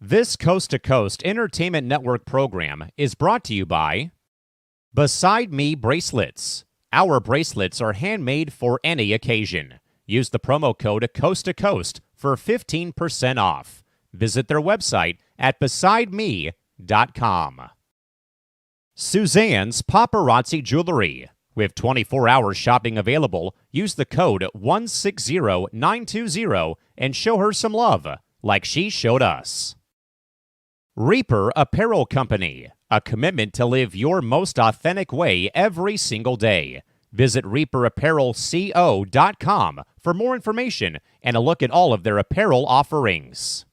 This Coast to Coast Entertainment Network program is brought to you by Beside Me Bracelets. Our bracelets are handmade for any occasion. Use the promo code Coast to Coast for 15% off. Visit their website at besideme.com. Suzanne's Paparazzi Jewelry. With 24-hour shopping available, use the code 160920 and show her some love, like she showed us. Reaper Apparel Company, a commitment to live your most authentic way every single day. Visit reaperapparelco.com for more information and a look at all of their apparel offerings.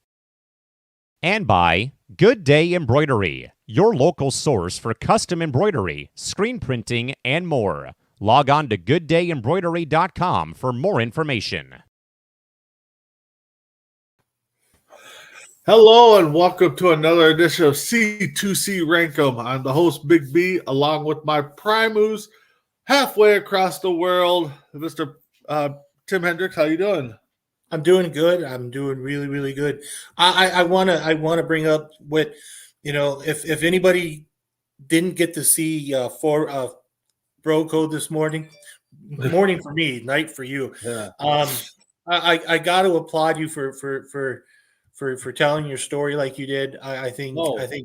And by Good Day Embroidery, your local source for custom embroidery, screen printing, and more. Log on to gooddayembroidery.com for more information. Hello and welcome to another edition of C2C Rankem. I'm the host, Big B, along with my primus halfway across the world, Mr. Tim Hendricks. How you doing? I'm doing good. I'm doing really, really good. I wanna bring up what, if anybody didn't get to see Bro Code this morning for me, night for you. Yeah. I got to applaud you for telling your story like you did. I think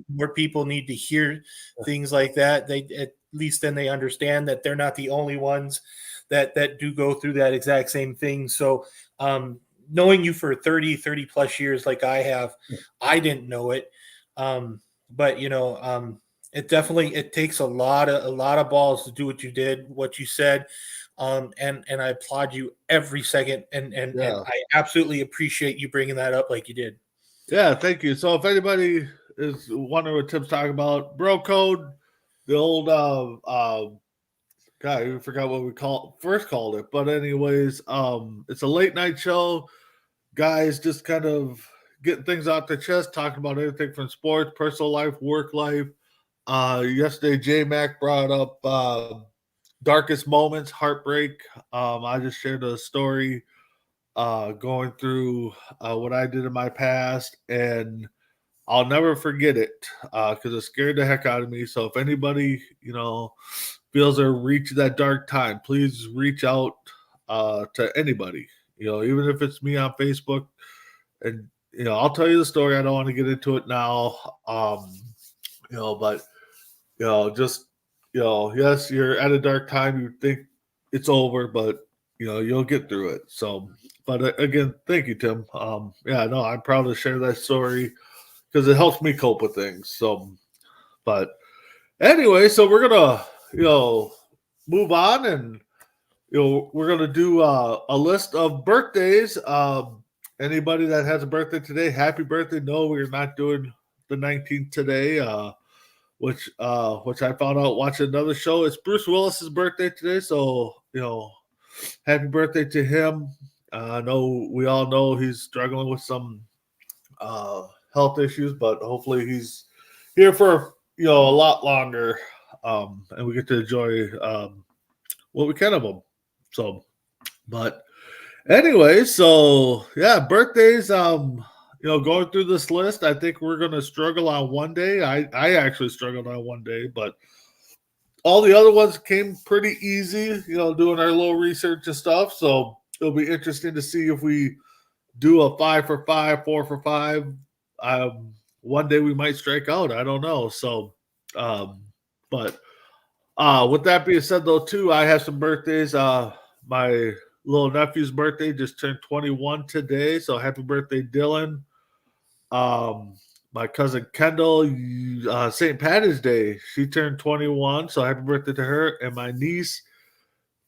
more people need to hear things like that. They at least then they understand that they're not the only ones that do go through that exact same thing. So knowing you for 30 plus years like I have, I didn't know it. But it takes a lot of balls to do what you did, what you said. And I applaud you every second, and I absolutely appreciate you bringing that up like you did. Yeah, thank you. So if anybody is wondering what Tim's talking about, Bro Code, the old God, I forgot what we first called it, but anyways, it's a late night show. Guys just kind of getting things out their chest, talking about everything from sports, personal life, work life. Yesterday, J-Mac brought up darkest moments, heartbreak. I just shared a story going through what I did in my past, and I'll never forget it because it scared the heck out of me. So if anybody, feels they're reaching that dark time, please reach out to anybody, even if it's me on Facebook. And, I'll tell you the story. I don't want to get into it now. Yes, you're at a dark time. You think it's over, but, you'll get through it. So, but again, thank you, Tim. I'm proud to share that story because it helps me cope with things. So, but anyway, so we're going to, move on and, we're going to do a list of birthdays. Anybody that has a birthday today, happy birthday. No, we're not doing the 19th today, which I found out watching another show. It's Bruce Willis's birthday today. So, happy birthday to him. I know we all know he's struggling with some health issues, but hopefully he's here for, a lot longer. And we get to enjoy what we can of him. So, but anyway, so yeah, birthdays. Going through this list, I think we're gonna struggle on one day. I actually struggled on one day, but all the other ones came pretty easy. Doing our little research and stuff. So it'll be interesting to see if we do a 5 for 5, 4 for 5. One day we might strike out. I don't know. So, but with that being said, though, too, I have some birthdays. My little nephew's birthday just turned 21 today. So happy birthday, Dylan. My cousin Kendall, St. Patty's Day, she turned 21. So happy birthday to her. And my niece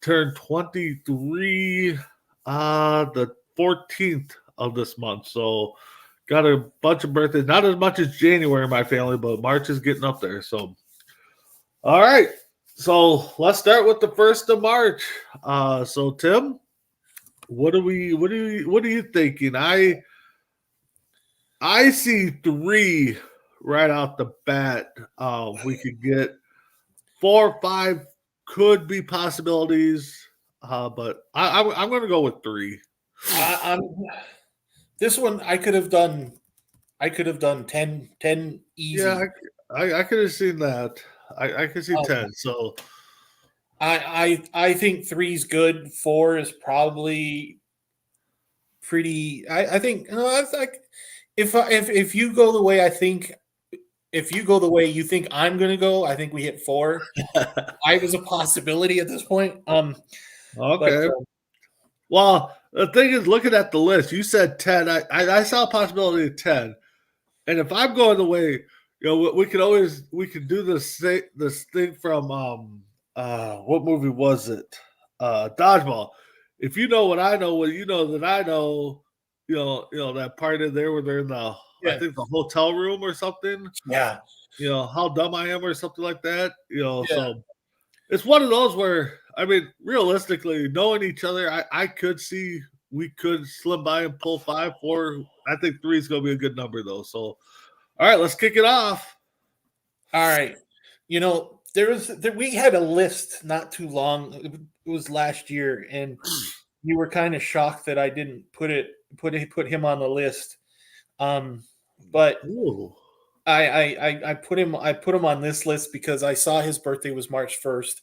turned 23 the 14th of this month. So got a bunch of birthdays. Not as much as January in my family, but March is getting up there. So, all right. So let's start with the 1st of March. So Tim, what are you thinking? I see 3 right out the bat. We could get 4 or 5 could be possibilities, but I'm going to go with 3. This one I could have done I could have done 10 easy. Yeah, I could have seen that. I could see 10. So I think 3's good. 4 is probably pretty. I think it's like if you go the way I think, if you go the way you think I'm going to go, I think we hit 4. 5 is a possibility at this point. okay. But, well, the thing is, looking at the list, you said 10. I saw a possibility of 10. And if I'm going the way, we could do this thing from what movie was it? Dodgeball. If you know what I know, well, you know that I know, that part in there where they're in I think the hotel room or something. Yeah. How dumb I am or something like that. So it's one of those where, I mean, realistically, knowing each other, I could see we could slim by and pull 5, 4. I think 3 is going to be a good number though. So, all right, let's kick it off. All right. We had a list not too long. It was last year, and you were kind of shocked that I didn't put him on the list. But Ooh. I put him on this list because I saw his birthday was March 1st.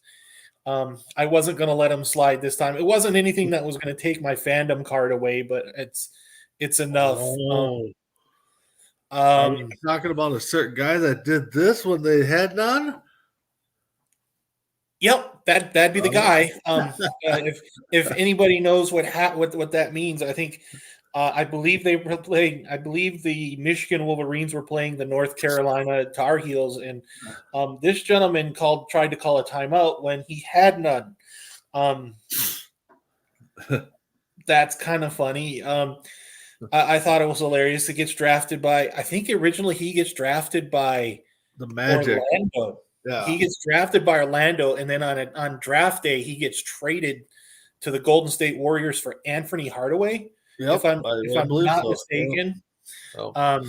I wasn't going to let him slide this time. It wasn't anything that was going to take my fandom card away, but it's enough. Are we talking about a certain guy that did this when they had none? Yep, that'd be the guy. If anybody knows what that means, I think I believe they were playing. I believe the Michigan Wolverines were playing the North Carolina Tar Heels, and this gentleman tried to call a timeout when he had none. That's kind of funny. I thought it was hilarious. It gets drafted by. I think originally he gets drafted by the Magic. Orlando. Yeah. He gets drafted by Orlando, and then on draft day he gets traded to the Golden State Warriors for Anthony Hardaway. Yep, if I'm not mistaken. Yeah.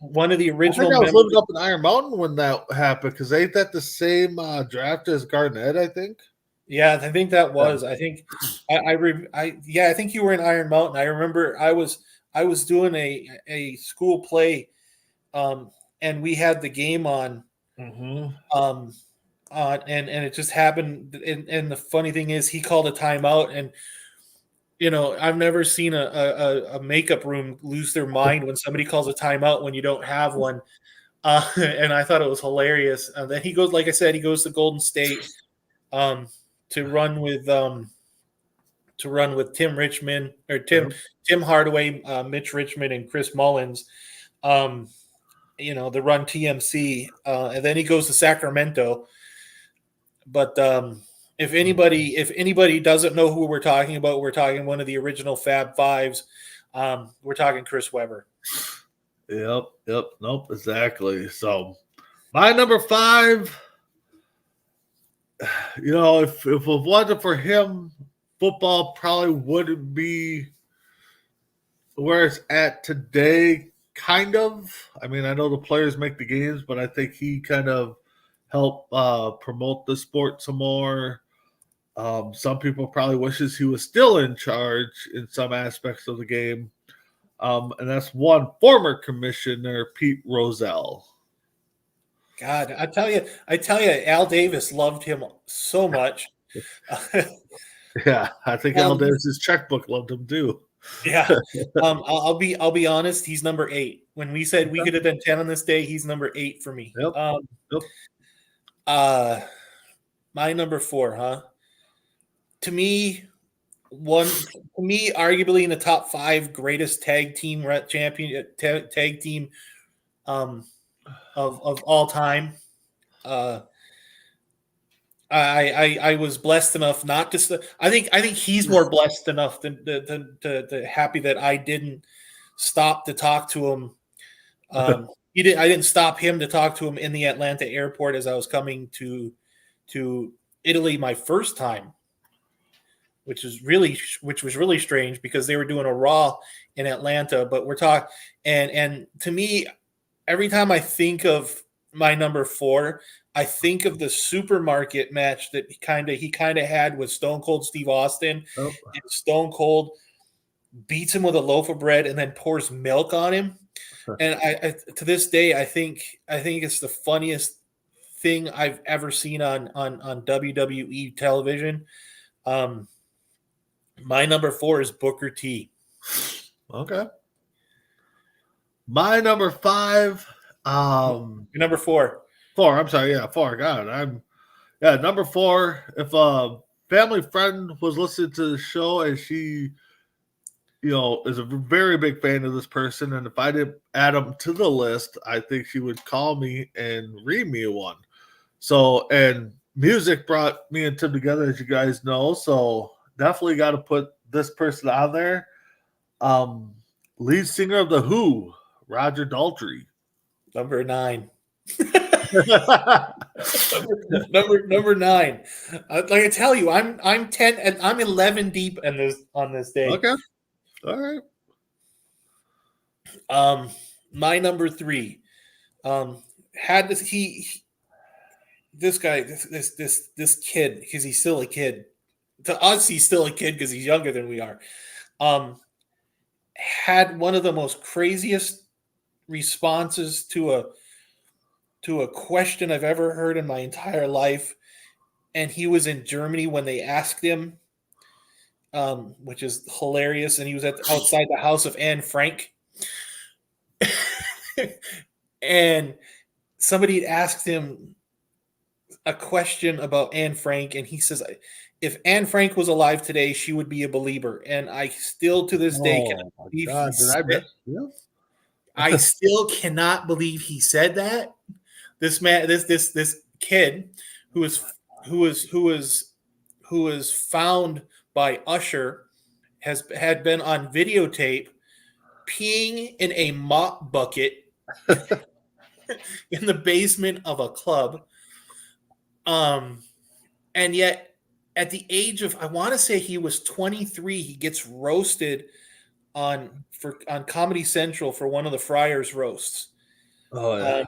One of the original. I was living up in Iron Mountain when that happened, because ain't that the same draft as Garnett? I think. Yeah, I think that was. Yeah. I think I think you were in Iron Mountain. I remember I was doing a school play, and we had the game on. Mm-hmm. And it just happened. And the funny thing is, he called a timeout, and I've never seen a makeup room lose their mind when somebody calls a timeout when you don't have one. And I thought it was hilarious. Then he goes, like I said, he goes to Golden State to run with Tim Richmond or Tim Hardaway, Mitch Richmond, and Chris Mullins. The run TMC, and then he goes to Sacramento. But if anybody doesn't know who we're talking about, we're talking one of the original Fab Fives. We're talking Chris Webber. Yep. Nope, exactly. So my number 5, if it wasn't for him, football probably wouldn't be where it's at today. Kind of. I mean, I know the players make the games, but I think he kind of helped promote the sport some more. Some people probably wishes he was still in charge in some aspects of the game. And that's one former commissioner, Pete Rozelle. God, I tell you, Al Davis loved him so much. Yeah, I think Al Davis's checkbook loved him too. Yeah, I'll be honest. He's number 8. When we said we could have done 10 on this day, he's number 8 for me. Yep. My number 4, huh? To me, arguably in the top 5 greatest tag team champion tag team of all time. I was blessed enough not to. I think he's more blessed enough than to happy that I didn't stop to talk to him. I didn't stop him to talk to him in the Atlanta airport as I was coming to Italy my first time, which was really strange because they were doing a Raw in Atlanta. But we're talking, and to me, every time I think of my number 4, I think of the supermarket match that he kind of had with Stone Cold Steve Austin. Oh. And Stone Cold beats him with a loaf of bread and then pours milk on him. And I to this day, I think it's the funniest thing I've ever seen on WWE television. My number 4 is Booker T. Okay. My number 5. Your number 4. 4. I'm sorry. Yeah, 4. God, number 4. If a family friend was listening to the show and she, is a very big fan of this person, and if I didn't add them to the list, I think she would call me and read me one. So, and music brought me and Tim together, as you guys know. So, definitely got to put this person on there. Lead singer of the Who, Roger Daltrey. Number 9. number 9. Like I tell you, I'm 10 and I'm 11 deep on this day. Okay. All right. My number 3. Had this this guy, this kid, because he's still a kid. To us, he's still a kid because he's younger than we are. Had one of the most craziest responses to a question I've ever heard in my entire life. And he was in Germany when they asked him, which is hilarious. And he was outside the house of Anne Frank. And somebody had asked him a question about Anne Frank. And he says, if Anne Frank was alive today, she would be a believer. And I still, to this day, cannot believe he said it. I still cannot believe he said that. This man, this kid who was found by Usher had been on videotape peeing in a mop bucket in the basement of a club. And yet at the age of, I want to say he was 23, he gets roasted on Comedy Central for one of the Friars roasts. Oh yeah.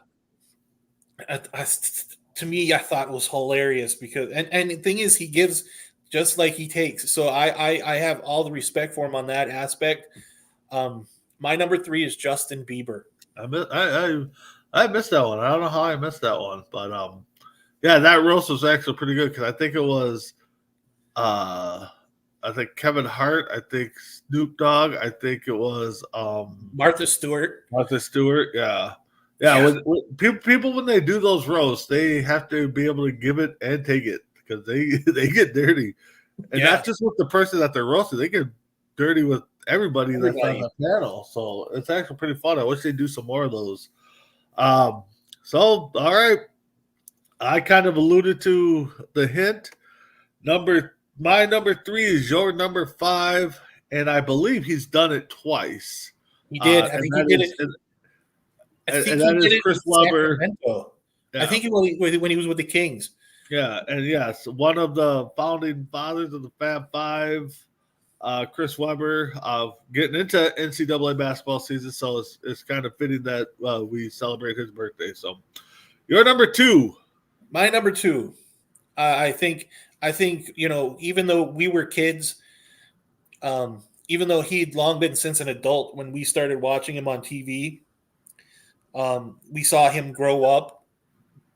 To me, I thought it was hilarious because, and the thing is, he gives just like he takes. So I have all the respect for him on that aspect. My number 3 is Justin Bieber. I missed that one. I don't know how I missed that one, but yeah, that roast was actually pretty good because I think it was, I think Kevin Hart, I think Snoop Dogg, I think it was Martha Stewart. Yeah. When people when they do those roasts, they have to be able to give it and take it because they get dirty, and not just with the person that they're roasting, they get dirty with everybody that's on the panel. So it's actually pretty fun. I wish they'd do some more of those. So all right, I kind of alluded to the hint. My number 3 is your number 5, and I believe he's done it twice. He did. I think he did it. And that is Chris Webber. Yeah. I think when he was with the Kings. Yeah, and yes, one of the founding fathers of the Fab Five, Chris Webber, getting into NCAA basketball season, so it's kind of fitting that we celebrate his birthday. So, your number 2. My number 2. I think even though we were kids, even though he'd long been since an adult when we started watching him on TV. We saw him grow up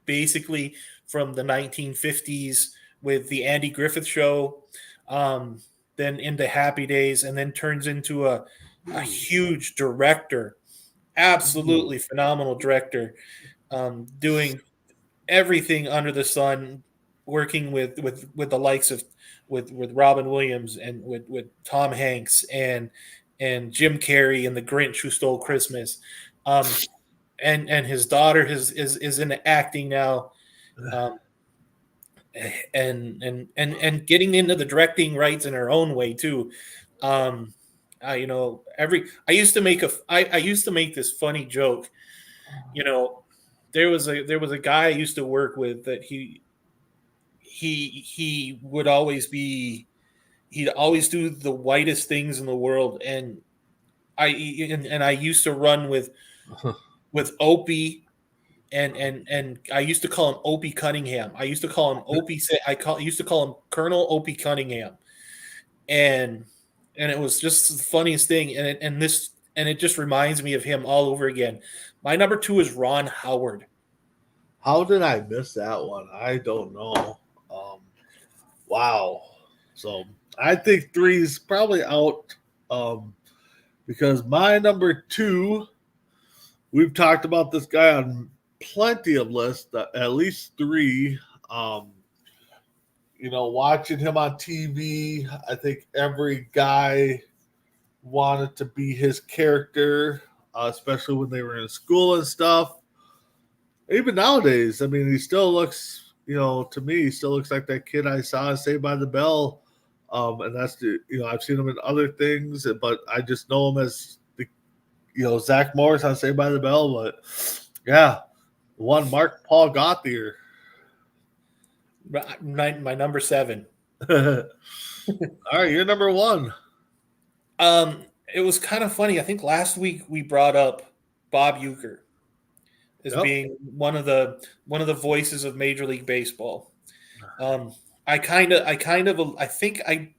basically from the 1950s with the Andy Griffith Show, then into Happy Days, and then turns into a huge director, absolutely phenomenal director, doing everything under the sun, working with the likes of with Robin Williams and with Tom Hanks and Jim Carrey and the Grinch Who Stole Christmas. And his daughter is into acting now, and getting into the directing rights in her own way too. I used to make this funny joke. There was a guy I used to work with that he would always do the whitest things in the world, and I used to run with Opie, and I used to call him Opie Cunningham. I used to call him Opie. I used to call him Colonel Opie Cunningham, and it was just the funniest thing. And and it just reminds me of him all over again. My number 2 is Ron Howard. How did I miss that one? I don't know. Wow. So I think 3 is probably out because my number 2, we've talked about this guy on plenty of lists, at least 3. Watching him on TV, I think every guy wanted to be his character, especially when they were in school and stuff. Even nowadays, I mean, he still looks, to me, he still looks like that kid I saw Saved by the Bell. And that's I've seen him in other things, but I just know him as Zach Morris on Saved by the Bell. But yeah, one Mark Paul Gauthier. My number 7. All right, you're number 1. It was kind of funny. I think last week we brought up Bob Uecker as being one of the voices of Major League Baseball. I think I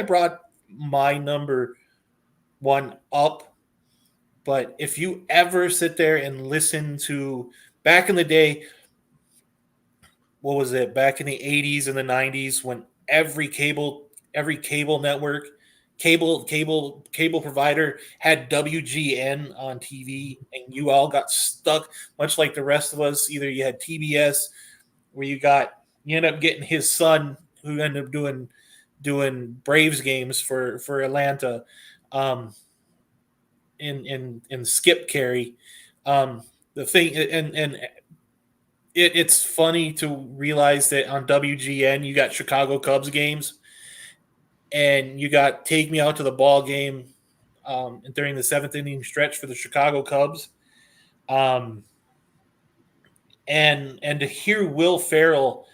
brought my number 1 up, but if you ever sit there and listen to back in the day, what was it? Back in the 80s and the 90s when every cable network, cable provider had WGN on TV, and you all got stuck, much like the rest of us. Either you had TBS, where you end up getting his son, who ended up doing Braves games for Atlanta, in Skip Carey. The thing, and it's funny to realize that on WGN you got Chicago Cubs games, and you got Take Me Out to the Ball game during the 7th inning stretch for the Chicago Cubs. And to hear Will Ferrell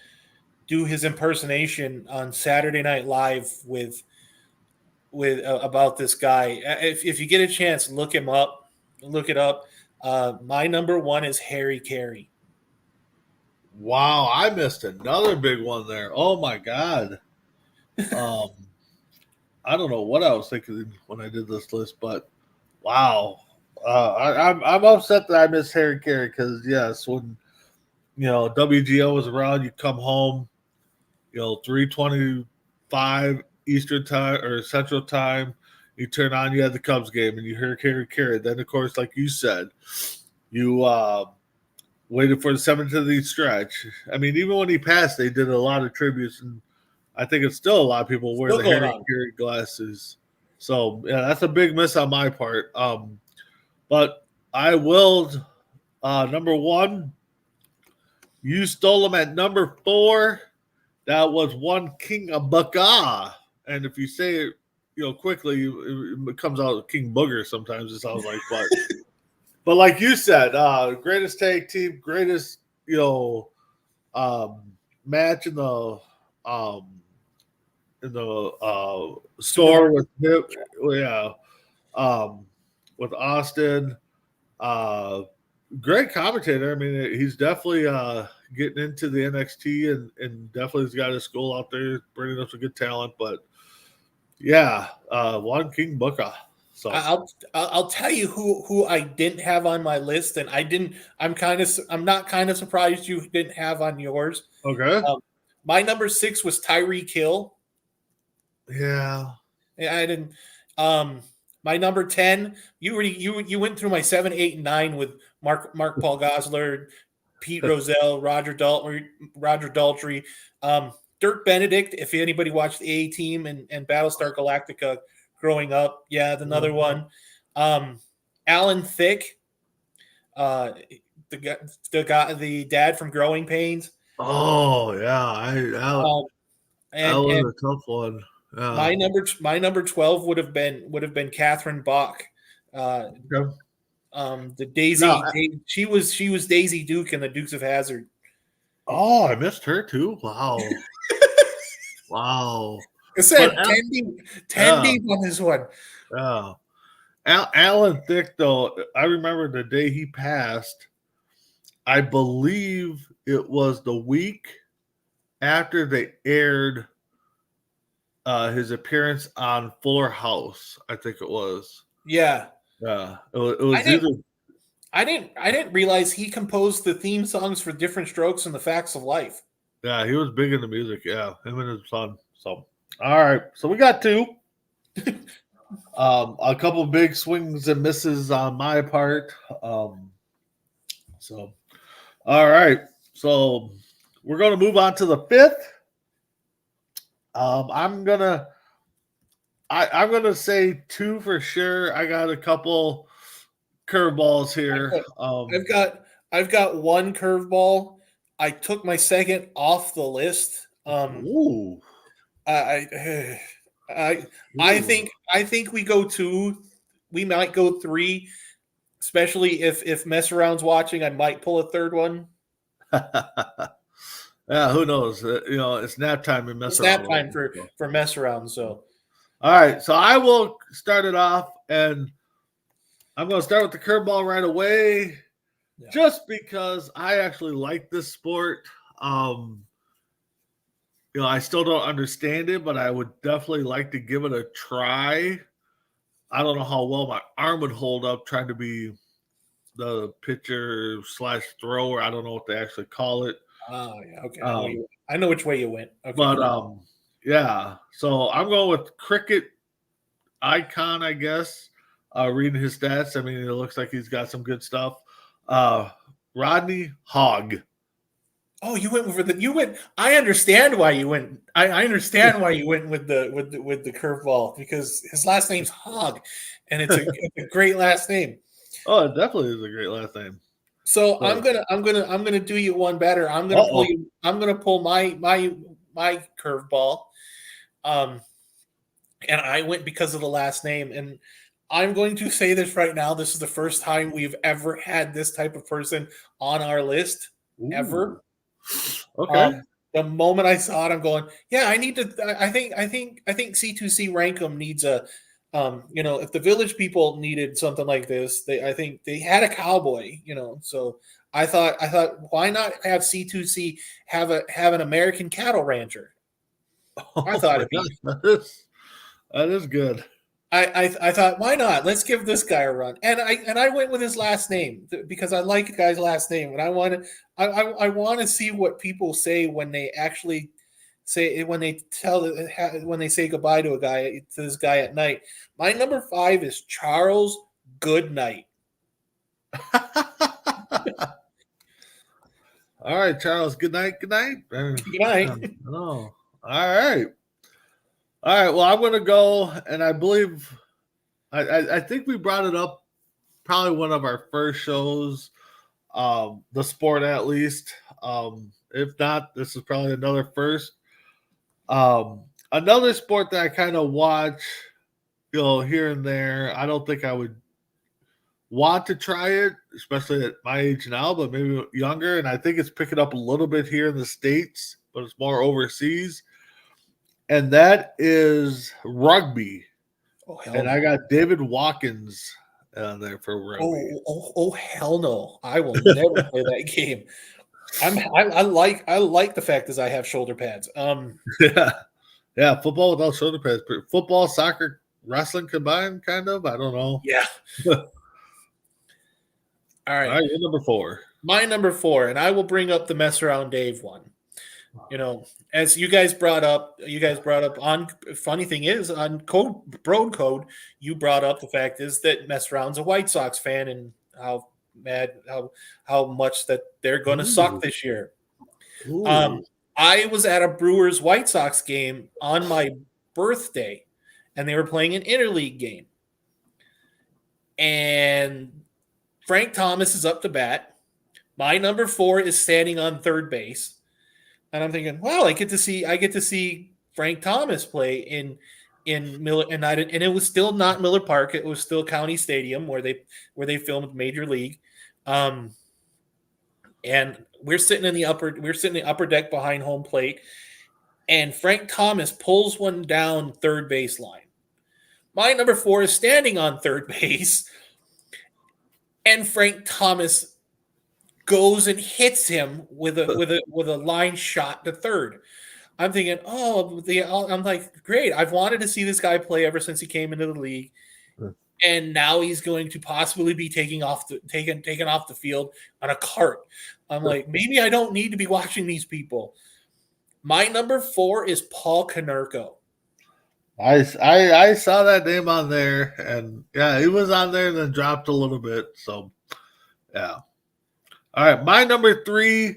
do his impersonation on Saturday Night Live with about this guy. If you get a chance, look it up. My number 1 is Harry Carey. Wow, I missed another big one there. Oh my God. I don't know what I was thinking when I did this list, but wow. I'm upset that I missed Harry Carey because yes, when WGO was around, you come home, 3:25 Eastern time or Central time, you turn on, you had the Cubs game, and you hear Harry Carey. Then of course, like you said, you waited for the 7th inning stretch. I mean, even when he passed, they did a lot of tributes, and I think it's still a lot of people wear the Harry Carey glasses. So yeah, that's a big miss on my part. But I will. Number 1, you stole him at number 4. That was one King of Baka, and if you say it, quickly, it comes out King Booger. Sometimes it sounds like, but like you said, greatest tag team, greatest match in the store with him, with Austin. Great commentator. I mean, he's definitely getting into the NXT and definitely has got his school out there, bringing up some good talent. But yeah, one King Booker. So I'll tell you who I didn't have on my list, and I'm not kind of surprised you didn't have on yours. Okay. My number 6 was Tyreek Hill. Yeah. I didn't. My number 10, you went through my 7, 8, and 9 with Mark Paul Gosselaar, Pete Rozelle, Roger Daltrey, Dirk Benedict. If anybody watched the A-Team and Battlestar Galactica growing up, yeah, another one. Alan Thicke, the dad from Growing Pains. Oh yeah, that was a tough one. My number 12 would have been Catherine Bach. The Daisy. She was Daisy Duke in the Dukes of Hazzard. Oh, I missed her too. Wow. Wow. I said 10 deep on this one. Yeah. Alan Thicke, though, I remember the day he passed. I believe it was the week after they aired his appearance on Fuller House. I think it was. Yeah. Yeah, it was either. I didn't realize he composed the theme songs for Different Strokes and The Facts of Life. Yeah, he was big into music. Yeah, him and his son. So, all right. So we got two. A couple big swings and misses on my part. So, all right. So we're going to move on to the fifth. I'm gonna say two for sure. I got a couple curveballs here. I've got one curveball. I took my second off the list. Ooh. I think we go two. We might go three, especially if Mess Around's watching. I might pull a third one. Yeah, who knows? It's nap time and Mess Around. It's nap time for Mess Around. So, all right. So I will start it off, and I'm going to start with the curveball right away, just because I actually like this sport. I still don't understand it, but I would definitely like to give it a try. I don't know how well my arm would hold up trying to be the pitcher / thrower. I don't know what they actually call it. Oh, yeah. Okay. I know which way you went. Okay. But, yeah. So I'm going with Cricket Icon, I guess. Reading his stats, I mean, it looks like he's got some good stuff. Rodney Hogg. Oh, you went. I understand why you went. I understand why you went with the curveball, because his last name's Hogg, and it's a great last name. Oh, it definitely is a great last name. So I'm gonna do you one better. I'm gonna pull my curveball. And I went because of the last name, and I'm going to say this right now. This is the first time we've ever had this type of person on our list. Ooh. Ever. Okay. The moment I saw it, I'm going, yeah, I need to. I think C2C Rankem needs a. If the Village people needed something like this, I think they had a cowboy. So I thought, why not have C2C have an American cattle rancher? I thought that is good. I thought, why not? Let's give this guy a run. And I went with his last name because I like a guy's last name, and I want to see what people say when they actually say when they say goodbye to this guy at night. My number 5 is Charles Goodnight. All right, Charles. Good night. Good night. Good night. All right. All right. Well, I'm going to go, and I believe I think we brought it up probably one of our first shows, the sport at least. If not, this is probably another first. Another sport that I kind of watch, here and there. I don't think I would want to try it, especially at my age now, but maybe younger. And I think it's picking up a little bit here in the States, but it's more overseas. And that is rugby. And I got David Watkins there for rugby. Oh, hell no! I will never play that game. I like the fact that I have shoulder pads. Yeah, football without shoulder pads. Football, soccer, wrestling combined, kind of. I don't know. Yeah. All right, you're number 4. My number 4, and I will bring up the Mess Around Dave one. As you guys brought up on, funny thing is, on Broad Code, you brought up the fact is that Mess Around's a White Sox fan, and how much that they're going to suck this year. I was at a Brewers White Sox game on my birthday, and they were playing an interleague game, and Frank Thomas is up to bat. My number 4 is standing on third base. And I'm thinking, wow, I get to see Frank Thomas play in Miller, and it was still not Miller Park. It was still County Stadium where they filmed Major League. And we're sitting in the upper deck behind home plate, and Frank Thomas pulls one down third base line. My number 4 is standing on third base, and Frank Thomas goes and hits him with a line shot to third. I'm thinking, I'm like, great. I've wanted to see this guy play ever since he came into the league. and now he's going to possibly be taken off the field on a cart. I'm like, maybe I don't need to be watching these people. My number 4 is Paul Konerko. I saw that name on there, and yeah, he was on there and then dropped a little bit. So yeah. All right, my number 3.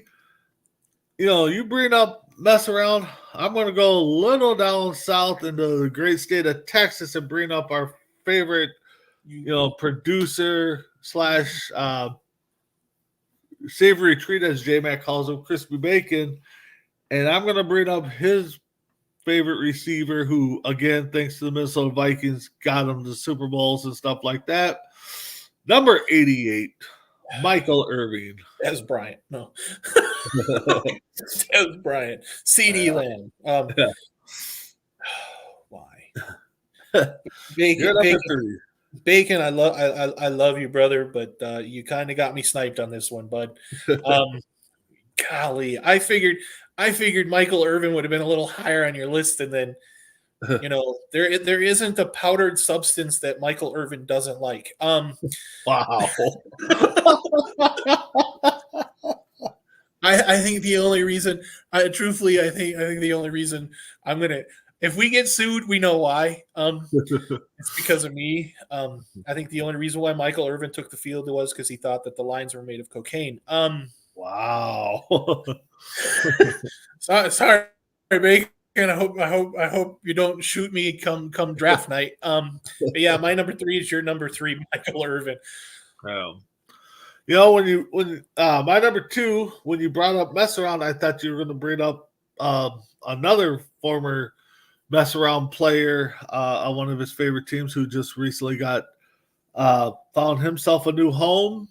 You bring up mess around. I'm going to go a little down south into the great state of Texas and bring up our favorite, producer slash savory treat, as J-Mac calls him, Crispy Bacon. And I'm going to bring up his favorite receiver who, again, thanks to the Minnesota Vikings, got him to Super Bowls and stuff like that. Number 88, Michael Irvin. That's Bryant. No. That was Bryant. CD Lamb. Why? Bacon, I love you, brother, but you kind of got me sniped on this one, bud. Golly, I figured Michael Irvin would have been a little higher on your list, and then there isn't a powdered substance that Michael Irvin doesn't like. Wow. I think the only reason, truthfully, I think the only reason I'm gonna, if we get sued, we know why. It's because of me. I think the only reason why Michael Irvin took the field was because he thought that the lines were made of cocaine. Wow. Sorry, Bacon. I hope you don't shoot me come draft night. But yeah, my number 3 is your number 3, Michael Irvin. When my number 2, when you brought up mess around, I thought you were going to bring up another former mess around player on one of his favorite teams who just recently got found himself a new home.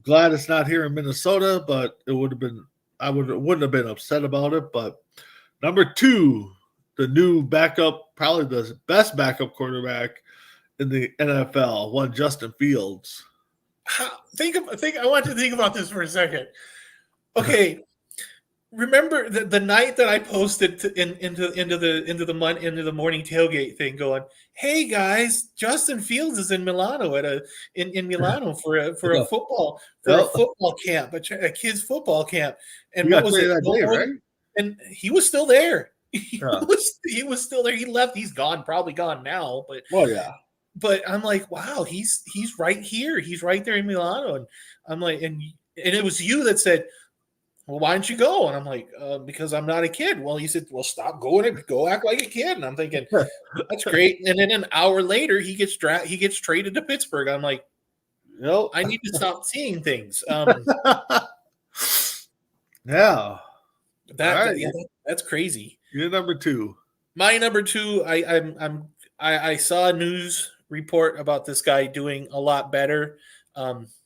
Glad it's not here in Minnesota, but it would have been. Wouldn't have been upset about it. But number 2, the new backup, probably the best backup quarterback in the NFL, one Justin Fields. I want you to think about this for a second. Okay, remember the night that I posted into the morning tailgate thing, going, "Hey guys, Justin Fields is in Milano in Milano for a football camp, a kids football camp." And what was it? That day, right? And he was still there. He was still there. He left. He's gone. Probably gone now. But yeah. But I'm like, wow, he's right here. He's right there in Milano. And I'm like, and it was you that said, well, why don't you go? And I'm like, because I'm not a kid. Well, he said, well, stop going and go act like a kid. And I'm thinking, that's great. And then an hour later, he gets traded to Pittsburgh. I'm like, no, I need to stop seeing things. Yeah. That's crazy. You're number 2. My number 2, I saw a news report about this guy doing a lot better.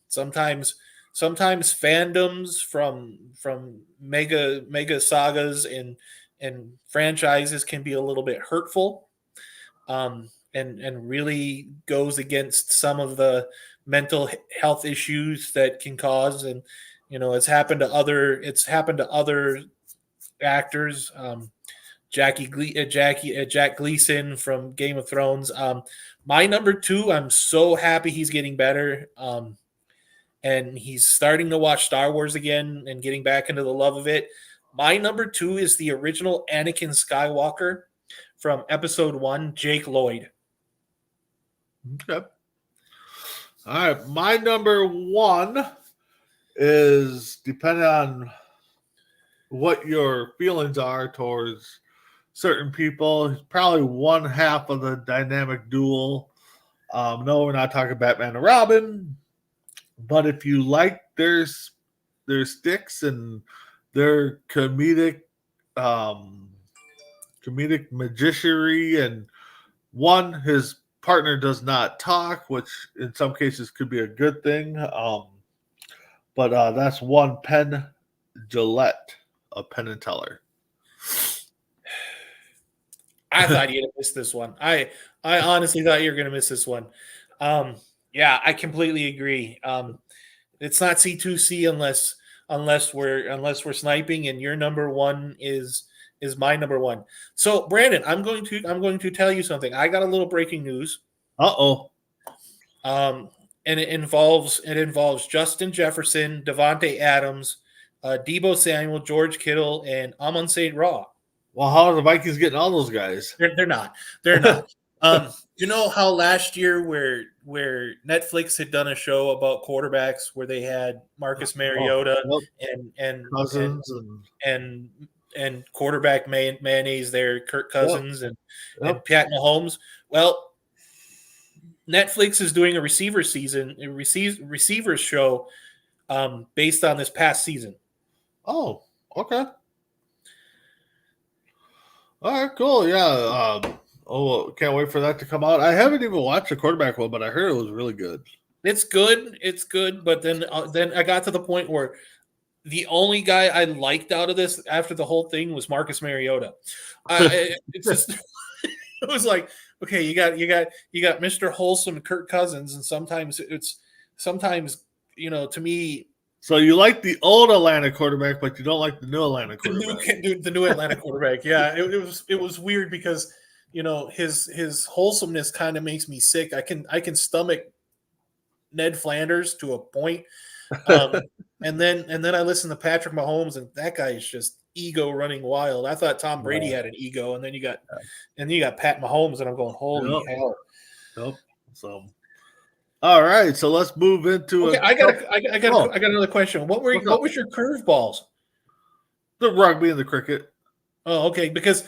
Sometimes fandoms from mega sagas and franchises can be a little bit hurtful, and really goes against some of the mental health issues that can cause. And it's happened to other actors. Jack Gleason from Game of Thrones. My number 2, I'm so happy he's getting better. And he's starting to watch Star Wars again and getting back into the love of it. My number 2 is the original Anakin Skywalker from Episode 1, Jake Lloyd. Okay. All right. My number 1 is, depending on what your feelings are towards certain people, probably one half of the dynamic duel. No, we're not talking Batman and Robin, but if you like their sticks and their comedic magicianry, and one, his partner does not talk, which in some cases could be a good thing. But that's one Penn Jillette of Penn and Teller. I thought you'd have missed this one. I honestly thought you were going to miss this one. Yeah, I completely agree. It's not C2C unless we're sniping, and your number 1 is my number 1. So Brandon, I'm going to tell you something. I got a little breaking news. Uh-oh. And it involves Justin Jefferson, Devontae Adams, Debo Samuel, George Kittle, and Amon St. Raw. Well, how are the Vikings getting all those guys? They're not. They're not. You know how last year where Netflix had done a show about quarterbacks where they had Marcus Mariota and Cousins and quarterback mayonnaise there, Kirk Cousins and Pat Mahomes. Well, Netflix is doing a receivers show based on this past season. Oh, okay. All right, cool. Yeah. Can't wait for that to come out. I haven't even watched the quarterback one, but I heard it was really good. It's good. It's good. But then I got to the point where the only guy I liked out of this after the whole thing was Marcus Mariota. It's just it was like, okay, you got Mr. Wholesome, Kirk Cousins, and sometimes to me. So you like the old Atlanta quarterback, but you don't like the new Atlanta quarterback. The new Atlanta quarterback. Yeah, it was weird because his wholesomeness kind of makes me sick. I can stomach Ned Flanders to a point, and then I listen to Patrick Mahomes, and that guy is just ego running wild. I thought Tom Brady had an ego, and then you got Pat Mahomes, and I'm going, holy hell. Nope. So. All right, so let's move into it. I got another question. What was your curveballs? The rugby and the cricket. Oh, okay. Because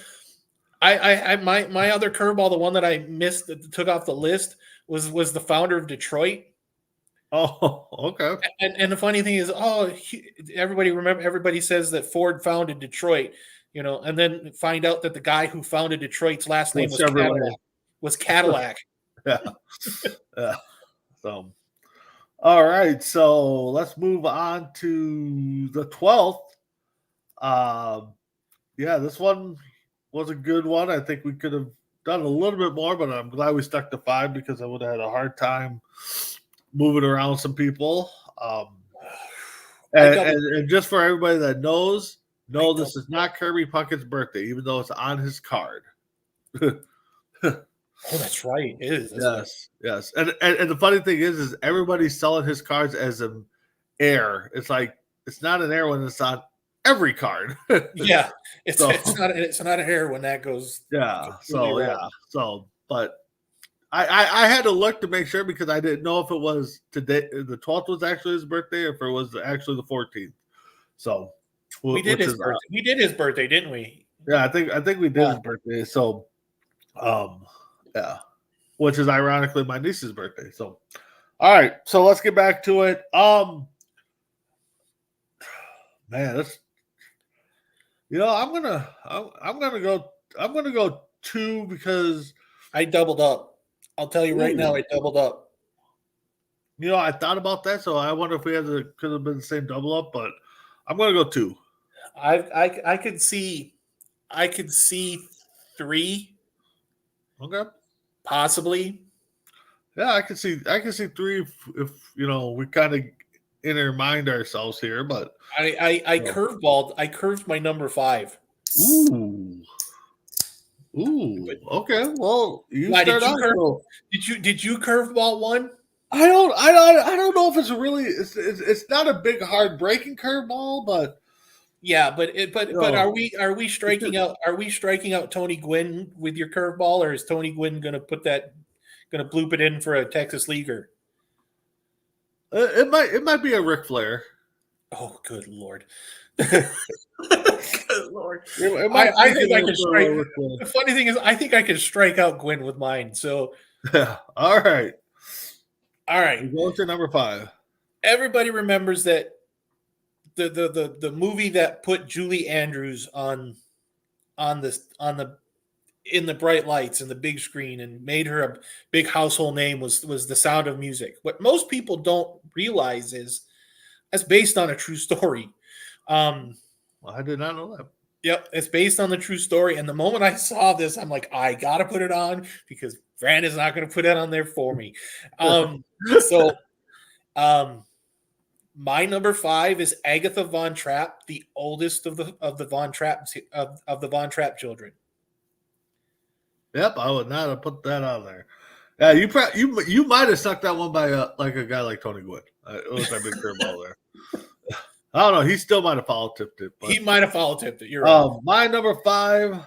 my other curveball, the one that I missed that took off the list, was the founder of Detroit. Oh, okay. And the funny thing is, everybody says that Ford founded Detroit, and then find out that the guy who founded Detroit's last name was Cadillac. Yeah. Yeah. So, all right. So let's move on to the 12th. This one was a good one. I think we could have done a little bit more, but I'm glad we stuck to 5 because I would have had a hard time moving around some people. And just for everybody that knows, this is not Kirby Puckett's birthday, even though it's on his card. Oh, that's right. It is. Yes. And the funny thing is everybody's selling his cards as an heir. It's like it's not an heir when it's on every card. Yeah, it's not an heir when that goes. Yeah. So, but I had to look to make sure because I didn't know if it was today. The 12th was actually his birthday, or if it was actually the 14th. So we did his birthday. We did his birthday, didn't we? Yeah, I think we did his birthday. So, yeah, which is ironically my niece's birthday. So, all right, so let's get back to it. Man, I'm gonna go 2 because I doubled up. I'll tell you right now, I doubled up. I thought about that, so I wonder if could have been the same double up, but I'm gonna go 2. I could see 3. Okay. Possibly. Yeah, I can see 3 if we kind of intermind ourselves here, but I curved my number 5. Ooh. Okay. Well, did you curveball one? I don't know if it's really it's not a big hard breaking curveball, but yeah, but are we striking out Tony Gwynn with your curveball, or is Tony Gwynn gonna bloop it in for a Texas leaguer? It might be a Ric Flair. Oh, good Lord. Good Lord. I think I can strike. The funny thing is, I think I can strike out Gwynn with mine. So, all right. Go to number 5. Everybody remembers that the movie that put Julie Andrews in the bright lights and the big screen and made her a big household name was The Sound of Music. What most people don't realize is that's based on a true story. I did not know that. Yep, it's based on the true story. And the moment I saw this, I'm like, I gotta put it on because Fran is not going to put it on there for me. My number 5 is Agatha Von Trapp, the oldest of the Von Trapp children. Yep, I would not have put that on there. Yeah, you might have sucked that one by like a guy like Tony Gwynn. It was that big curveball there. I don't know. He still might have foul tipped it. But, he might have foul tipped it. You're right. My number 5.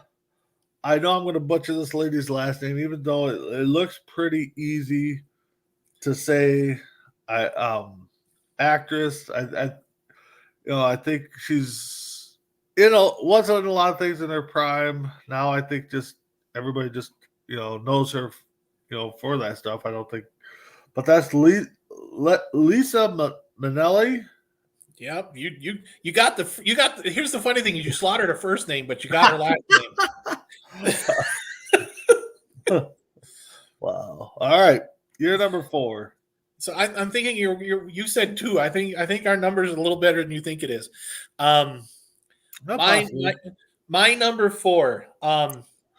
I know I'm going to butcher this lady's last name, even though it looks pretty easy to say. Actress. I think she's wasn't in a lot of things in her prime. Now I think just everybody just knows her, for that stuff. I don't think, but that's Lisa Minnelli. Yep, you got the. Here's the funny thing: is you slaughtered her first name, but you got her last name. Wow! All right, you're number 4. So I'm thinking you said 2. I think our number is a little better than you think it is. My number 4.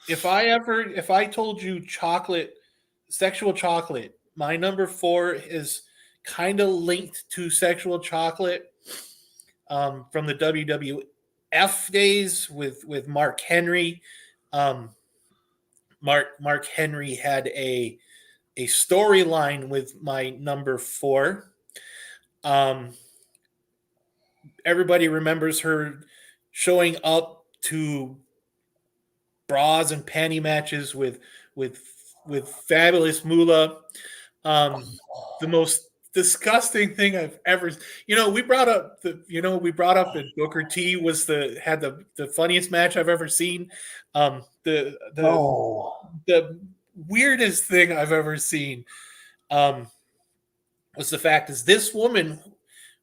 If I told you sexual chocolate, my number 4 is kind of linked to sexual chocolate from the WWF days with Mark Henry. Mark Henry had a storyline with my number 4. Everybody remembers her showing up to bras and panty matches with Fabulous Moolah. The most disgusting thing I've ever. We brought up that Booker T had the funniest match I've ever seen. The weirdest thing I've ever seen was the fact is this woman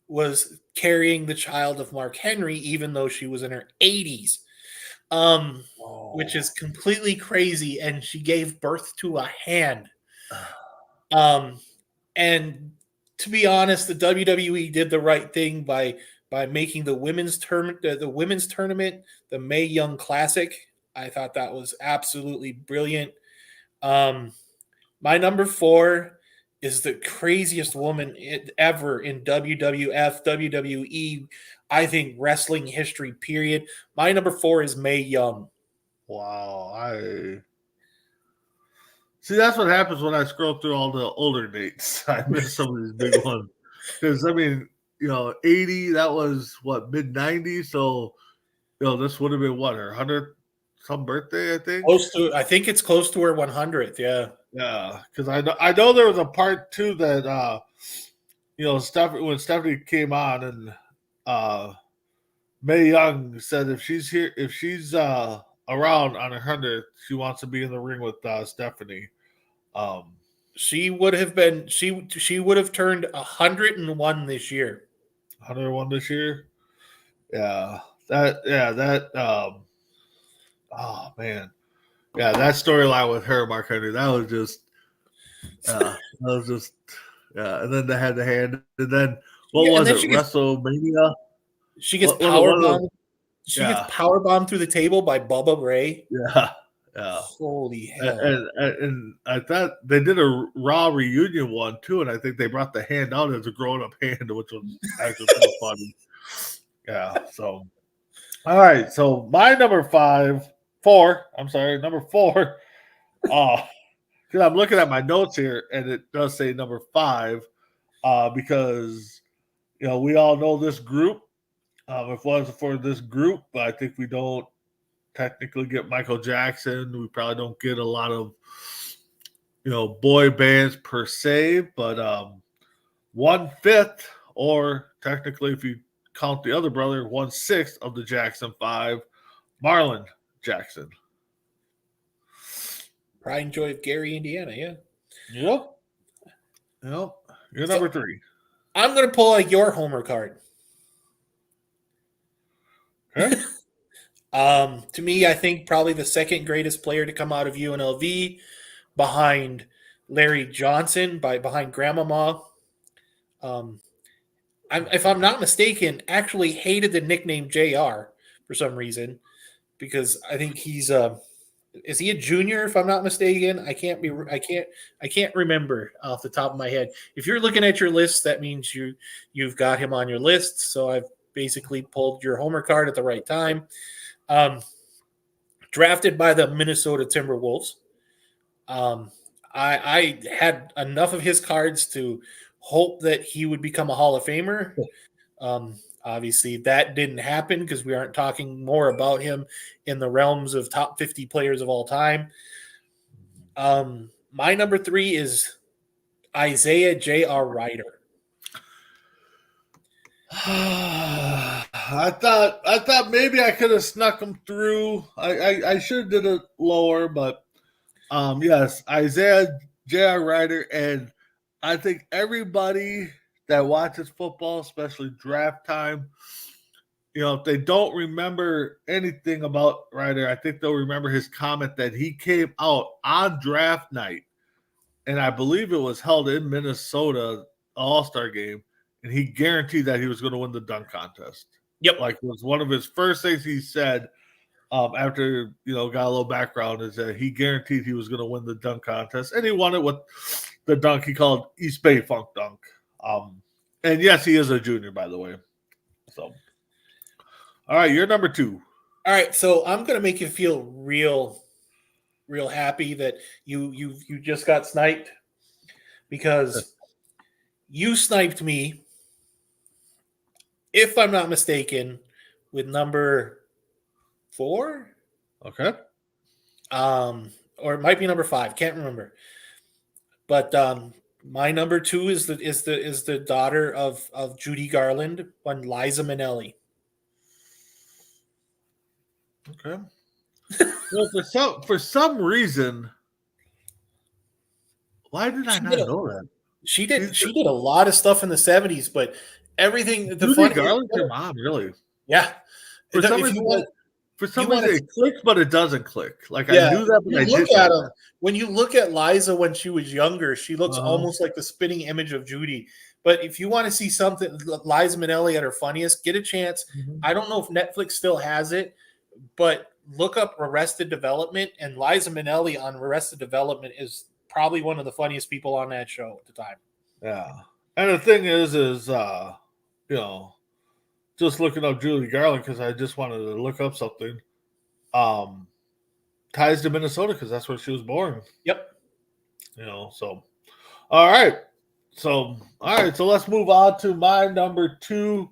was carrying the child of Mark Henry, even though she was in her 80s, which is completely crazy. And she gave birth to a hand. And to be honest, the WWE did the right thing by making the women's tournament, the Mae Young Classic. I thought that was absolutely brilliant. My number 4 is the craziest woman ever in WWF, WWE, I think wrestling history, period. My number 4 is Mae Young. Wow. See, that's what happens when I scroll through all the older dates. I miss some of these big ones. Because, 80, that was, mid-90s? So, this would have been, her 100th some birthday, I think? I think it's close to her 100th, yeah. Yeah, because I know there was a part, too, that, when Stephanie came on and Mae Young said if she's around on her 100th, she wants to be in the ring with Stephanie. She would have turned 101 this year. 101 this year? Yeah. Oh man. Yeah, that storyline with her, Mark Henry, that was just and then they had the hand, and then WrestleMania? She gets powerbombed. She gets powerbombed through the table by Bubba Ray. Yeah. Holy hell! And I thought they did a Raw reunion one too, and I think they brought the hand out as a grown-up hand, which was actually pretty funny. Yeah. So, all right. So my number 4. Because I'm looking at my notes here, and it does say number 5, because we all know this group. If it wasn't for this group, I think we don't technically get Michael Jackson. We probably don't get a lot of, boy bands per se, but 1/5, or technically, if you count the other brother, 1/6 of the Jackson 5, Marlon Jackson. Pride and Joy of Gary, Indiana. Yeah. Yep. You're number 3. I'm going to pull out your Homer card. Okay. To me, I think probably the second greatest player to come out of UNLV, behind Larry Johnson, behind Grandmama. If I'm not mistaken, actually hated the nickname JR for some reason, because I think he's is he a junior? If I'm not mistaken, I can't remember off the top of my head. If you're looking at your list, that means you've got him on your list. So I've basically pulled your Homer card at the right time. Drafted by the Minnesota Timberwolves. I had enough of his cards to hope that he would become a Hall of Famer. Obviously, that didn't happen because we aren't talking more about him in the realms of top 50 players of all time. My number 3 is Isaiah J.R. Ryder. I thought maybe I could have snuck him through. I should have did it lower, but yes, Isaiah J.R. Ryder, and I think everybody that watches football, especially draft time, if they don't remember anything about Ryder, I think they'll remember his comment that he came out on draft night, and I believe it was held in Minnesota, All-Star game, and he guaranteed that he was going to win the dunk contest. Yep. Like, it was one of his first things he said after, got a little background, is that he guaranteed he was going to win the dunk contest, and he won it with the dunk he called East Bay Funk Dunk. And yes, he is a junior, by the way. So, all right, you're number 2. All right, so I'm going to make you feel real happy that you just got sniped, because you sniped me, if I'm not mistaken, with number 4. Okay. Or it might be number 5. Can't remember. But my number 2 is the daughter of Judy Garland, one Liza Minnelli. Okay. Well, for some reason, why did I not know that? She did a lot of stuff in the 70s, but everything. Judy Garland's your mom, really? Yeah. For some reason, it clicks, but it doesn't click. Like, I knew that, but I didn't. When you look at Liza when she was younger, she looks almost like the spitting image of Judy. But if you want to see something, Liza Minnelli at her funniest, get a chance. Mm-hmm. I don't know if Netflix still has it, but look up Arrested Development, and Liza Minnelli on Arrested Development is probably one of the funniest people on that show at the time. Yeah. And the thing is just looking up Judy Garland, because I just wanted to look up something. Ties to Minnesota, because that's where she was born. Yep. So all right. So let's move on to my number 2.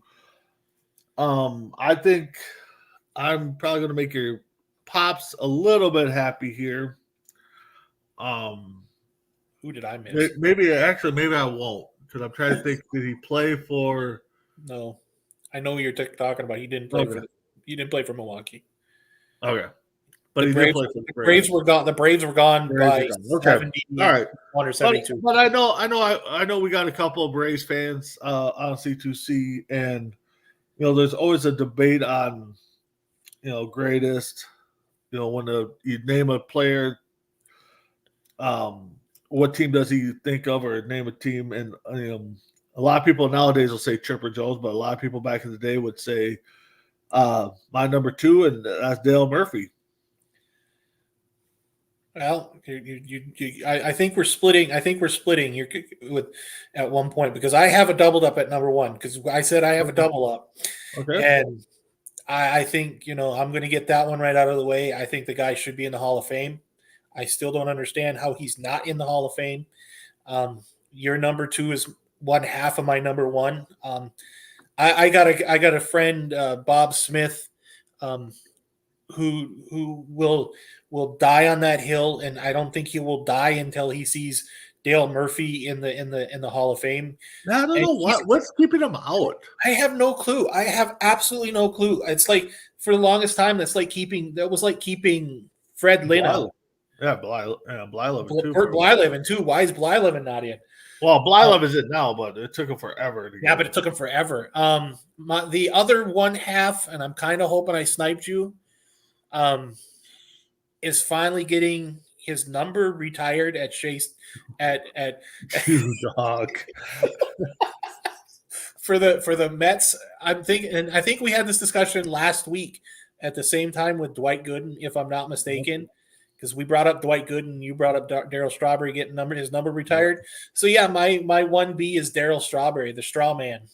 I think I'm probably going to make your pops a little bit happy here. Who did I miss? Maybe I won't, because I'm trying to think. Did he play for? No, I know what you're talking about. He didn't play He didn't play for Milwaukee. Okay, but he did play for the Braves. Were gone. The Braves were gone by 70. All right, 172. But I know we got a couple of Braves fans on C2C, and there's always a debate on greatest. When you name a player, what team does he think of, or name a team? And a lot of people nowadays will say Chipper Jones, but a lot of people back in the day would say my number 2, and that's Dale Murphy. Well, I think we're splitting. Here with at one point, because I have a doubled up at number 1, because I said I have a double up. Okay, and I think I'm going to get that one right out of the way. I think the guy should be in the Hall of Fame. I still don't understand how he's not in the Hall of Fame. Your number 2 is one half of my number 1. I got a friend, Bob Smith, who will die on that hill, and I don't think he will die until he sees Dale Murphy in the Hall of Fame. I don't know what's keeping him out. I have no clue. I have absolutely no clue. It's like, for the longest time, that was like keeping Fred Lynn out. Yeah, Blyleven too. Blyleven too. Why is Blyleven not in? Well, Blyleven is it now, but it took him forever. But it took him forever. The other one half, and I'm kind of hoping I sniped you, is finally getting his number retired at Chase at dog. for the Mets. I think we had this discussion last week at the same time with Dwight Gooden, if I'm not mistaken, because we brought up Dwight Gooden, you brought up Darryl Strawberry getting his number retired. So yeah, my 1B is Darryl Strawberry, the straw man.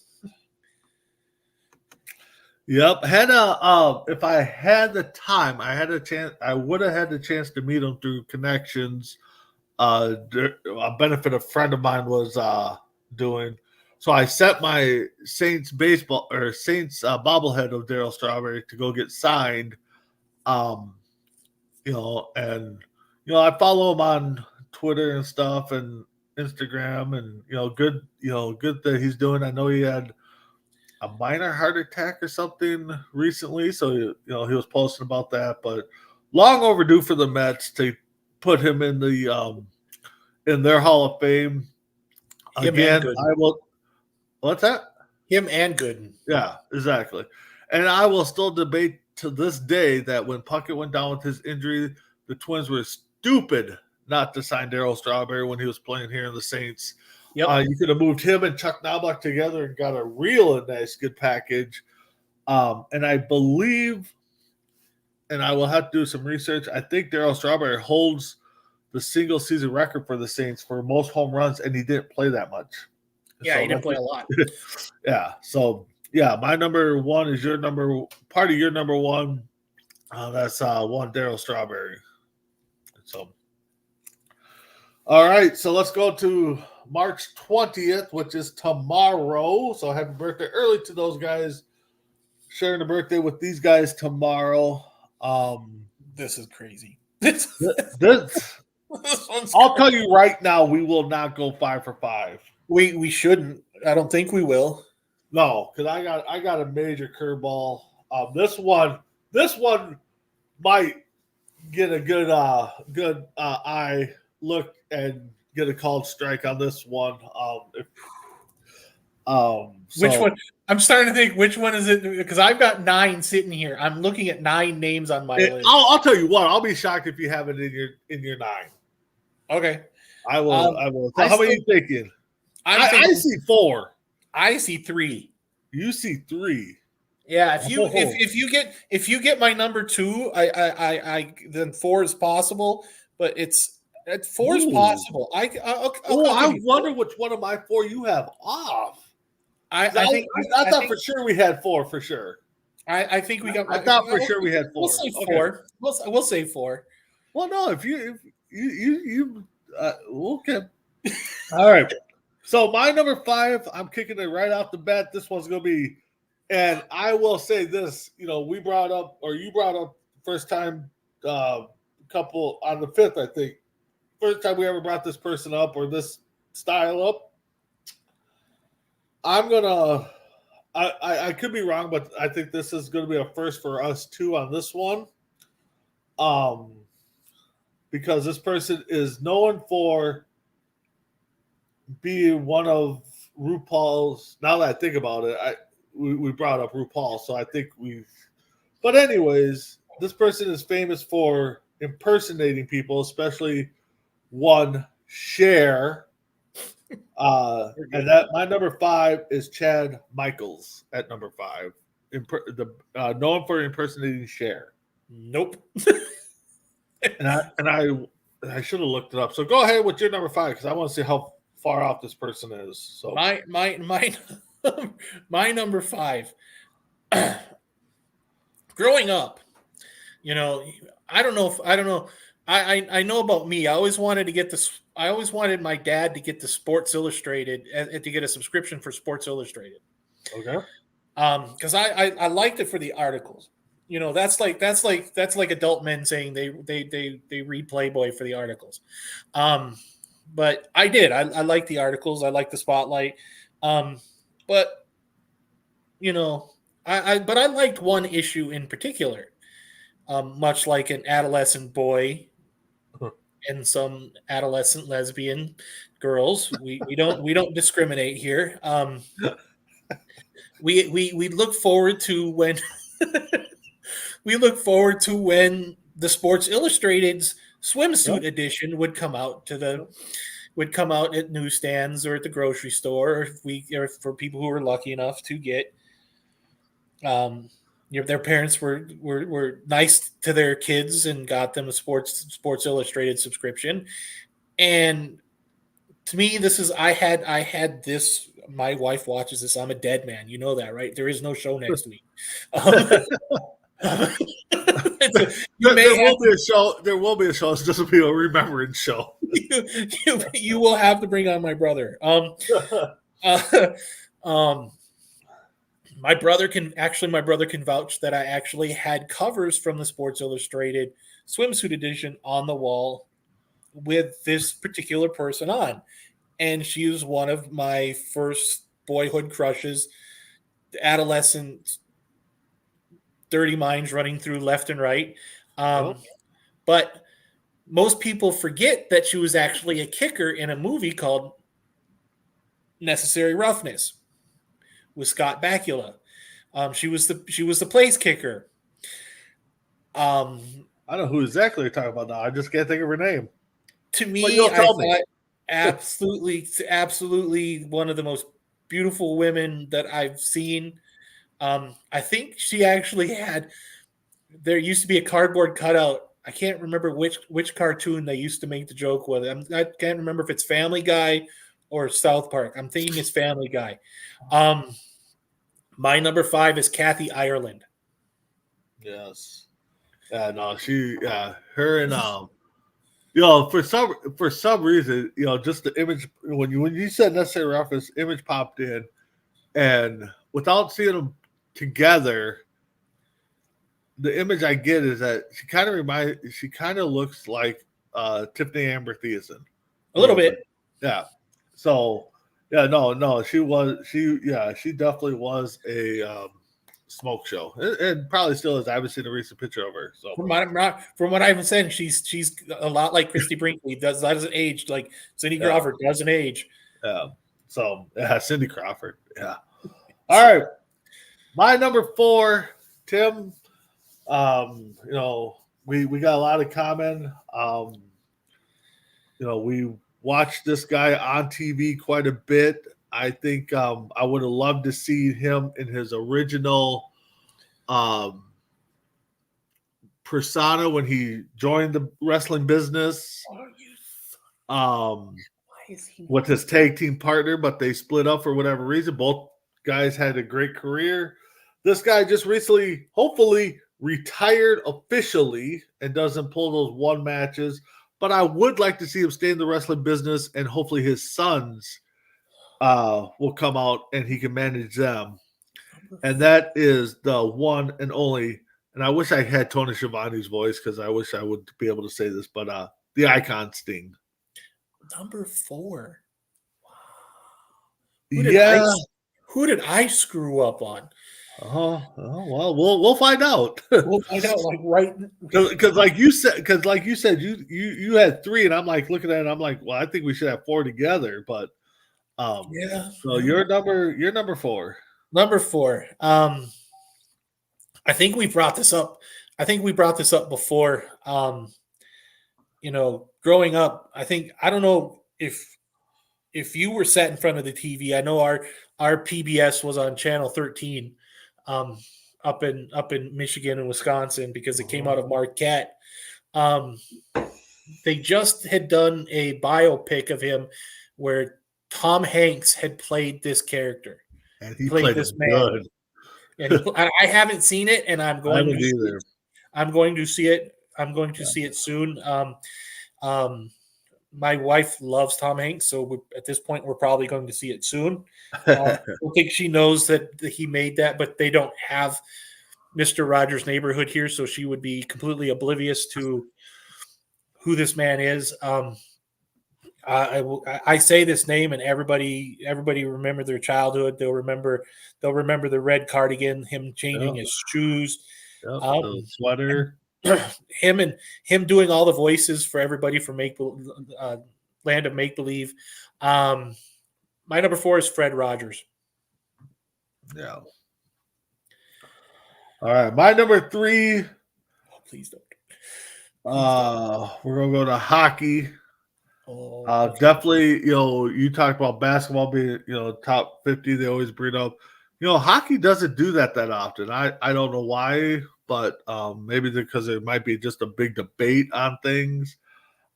Yep. If I had the time, I would have had the chance to meet him through connections. a benefit a friend of mine was doing. So I sent my Saints baseball or Saints bobblehead of Darryl Strawberry to go get signed. And I follow him on Twitter and stuff and Instagram, and good that he's doing. I know he had a minor heart attack or something recently, so he was posting about that. But long overdue for the Mets to put him in the in their Hall of Fame. Again, I will. What's that? Him and Gooden. Yeah, exactly. And I will still debate to this day that when Puckett went down with his injury, the Twins were stupid not to sign Darryl Strawberry when he was playing here in the Saints. Yep. You could have moved him and Chuck Knobloch together and got a real nice, good package. And I believe, and I will have to do some research, I think Darryl Strawberry holds the single season record for the Saints for most home runs, and he didn't play that much. Yeah, so he didn't play a lot. Yeah. So, my number one is part of your number one. That's one Darryl Strawberry. So, all right. So let's go to March 20th, which is tomorrow. So happy birthday early to those guys sharing the birthday with these guys tomorrow. This is crazy. I'll tell you right now, we will not go 5 for 5. We shouldn't. I don't think we will. No, because I got a major curveball. This one might get a good eye look and get a called strike on this one. Which one? I'm starting to think which one is it, because I've got 9 sitting here. I'm looking at 9 names on my list. I'll tell you what. I'll be shocked if you have it in your 9. Okay, I will. So how many are you thinking? I see 4. I see 3. You see 3. Yeah, if you get my number 2, I then 4 is possible, but it's 4 is possible. I wonder which one of my 4 you have off. I thought for sure we had 4 for sure. I think we got. I thought for sure we had 4. We'll say 4. We'll say 4. Well, no, if you okay. All right. So my number 5, I'm kicking it right off the bat. This one's gonna be, and I will say this. You brought up first time couple on the 5th, I think. First time we ever brought this person up or this style up. I'm gonna. I could be wrong, but I think this is going to be a first for us too on this one. Because this person is known for being one of RuPaul's. Now that I think about it, we brought up RuPaul, so I think we've. But anyways, this person is famous for impersonating people, especially one Cher. And that my number 5 is Chad Michaels at number 5. Known for impersonating Cher. Nope. and I should have looked it up. So go ahead with your number 5 because I want to see how far off this person is. So my number 5. Growing up, I don't know. I know about me. I always wanted my dad to get the Sports Illustrated and to get a subscription for Sports Illustrated. Okay. Because I liked it for the articles. That's like adult men saying they read Playboy for the articles. But I did. I like the articles. I like the spotlight. But I liked one issue in particular. Much like an adolescent boy and some adolescent lesbian girls, we don't discriminate here. We look forward to when the Sports Illustrated's swimsuit edition would come out at newsstands or at the grocery store, or for people who were lucky enough to get. Their parents were nice to their kids and got them a Sports Illustrated subscription. And to me, this is I had this. My wife watches this. I'm a dead man. You know that, right? There is no show next week. There will be a show. There will be a show. It's just a remembering show. you will have to bring on my brother. Um, my brother can vouch that I actually had covers from the Sports Illustrated swimsuit edition on the wall with this particular person on. And she was one of my first boyhood crushes, adolescent, dirty minds running through left and right. But most people forget that she was actually a kicker in a movie called Necessary Roughness with Scott Bakula. She was the place kicker. I don't know who exactly you're talking about now. I just can't think of her name. To me, I thought absolutely one of the most beautiful women that I've seen. I think she actually had. There used to be a cardboard cutout. I can't remember which cartoon they used to make the joke with. I can't remember if it's Family Guy or South Park. I'm thinking it's Family Guy. My number 5 is Kathy Ireland. Yes. Yeah, no, her and for some reason, just the image when you said Necessary Roughness, image popped in, and without seeing them together, the image I get is that she kind of looks like Tiffany Amber Thiessen. A little bit. Yeah. So no, she definitely was a smoke show, and probably still is. I haven't seen a recent picture of her. So from what I've been saying, she's a lot like Christy Brinkley. Doesn't age like Cindy Crawford doesn't age. Yeah. So Cindy Crawford. Yeah. All right. My number 4, Tim. We got a lot of common. We watched this guy on TV quite a bit. I think I would have loved to see him in his original persona when he joined the wrestling business. With his tag team partner, but they split up for whatever reason. Both guys had a great career. This guy just recently, hopefully, retired officially and doesn't pull those one matches. But I would like to see him stay in the wrestling business, and hopefully his sons will come out and he can manage them. And that is the one and only. And I wish I had Tony Schiavone's voice because I wish I would be able to say this, but the Icon Sting. Number 4. Wow. Who did I screw up on? Well, we'll find out. We'll find out because like you said, you had 3, and I'm like looking at it, I'm like, well, I think we should have 4 together. But yeah. So you're number 4. Number 4. I think we brought this up. Before. Growing up, I don't know if you were sat in front of the TV. I know our PBS was on channel 13, up in Michigan and Wisconsin because it came out of Marquette. They just had done a biopic of him where Tom Hanks had played this character, and he played this man. Good. And I haven't seen it, and I'm going to see it. I'm going to see it soon. My wife loves Tom Hanks, so at this point, we're probably going to see it soon. I don't think she knows that he made that, but they don't have Mr. Rogers' Neighborhood here, so she would be completely oblivious to who this man is. I say this name, and everybody remember their childhood. They'll remember the red cardigan, him changing his shoes, the sweater. Him doing all the voices for everybody from Land of Make Believe. My number 4 is Fred Rogers. Yeah. All right, my number 3. Oh, please don't. We're gonna go to hockey. Oh, definitely. You talked about basketball being top 50. They always bring up. Hockey doesn't do that often. I don't know why. But maybe because there might be just a big debate on things.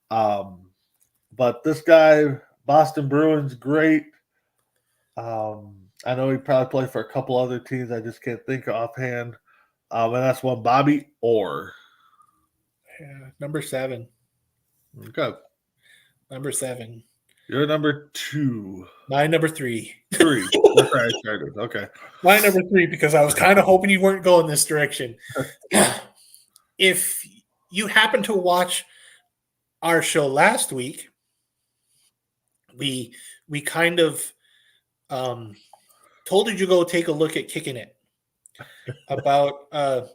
But this guy, Boston Bruins, great. I know he probably played for a couple other teams. I just can't think offhand. And that's one, Bobby Orr. Yeah, number 7. Okay. Number 7. You're number 2. My number 3. 3. That's right. I started. Okay. My number 3, because I was kind of hoping you weren't going this direction. If you happen to watch our show last week, we kind of told you to go take a look at Kicking It about a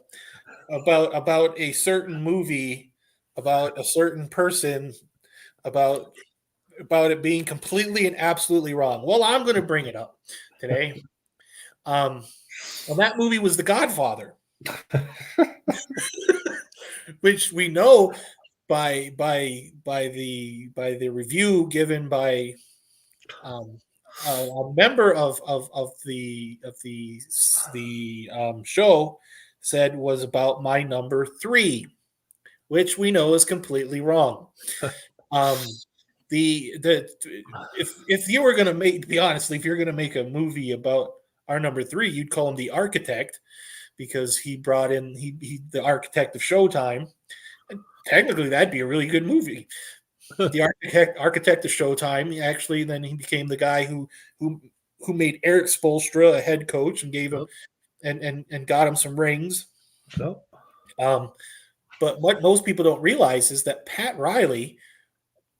certain movie, about a certain person, about it being completely and absolutely wrong. Well, I'm going to bring it up today. Well, that movie was The Godfather, which we know by the review given by a member of the show said was about my number 3, which we know is completely wrong. If you were going to make, to be honest, if you're going to make a movie about our number 3, you'd call him The Architect, because he brought in he the architect of Showtime. And technically, that'd be a really good movie. The architect of Showtime. Actually, then he became the guy who made Eric Spoelstra a head coach and gave him and got him some rings. No. But what most people don't realize is that Pat Riley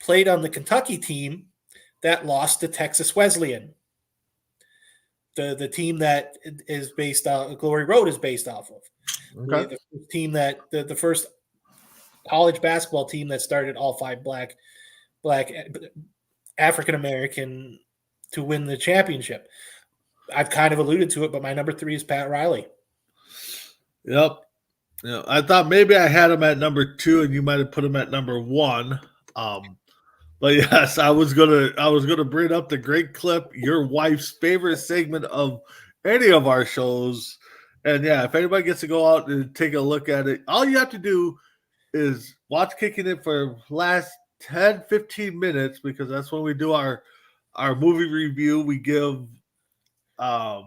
played on the Kentucky team that lost to Texas Wesleyan. The team that is based out Glory Road is based off of. Okay. The team that the first college basketball team that started all 5 black African American to win the championship. I've kind of alluded to it, but my number 3 is Pat Riley. Yep. Yeah, I thought maybe I had him at number 2, and you might have put him at number 1. But yes, I was gonna bring up the great clip, your wife's favorite segment of any of our shows. And yeah, if anybody gets to go out and take a look at it, all you have to do is watch Kicking It for last 10, 15 minutes, because that's when we do our movie review. We give a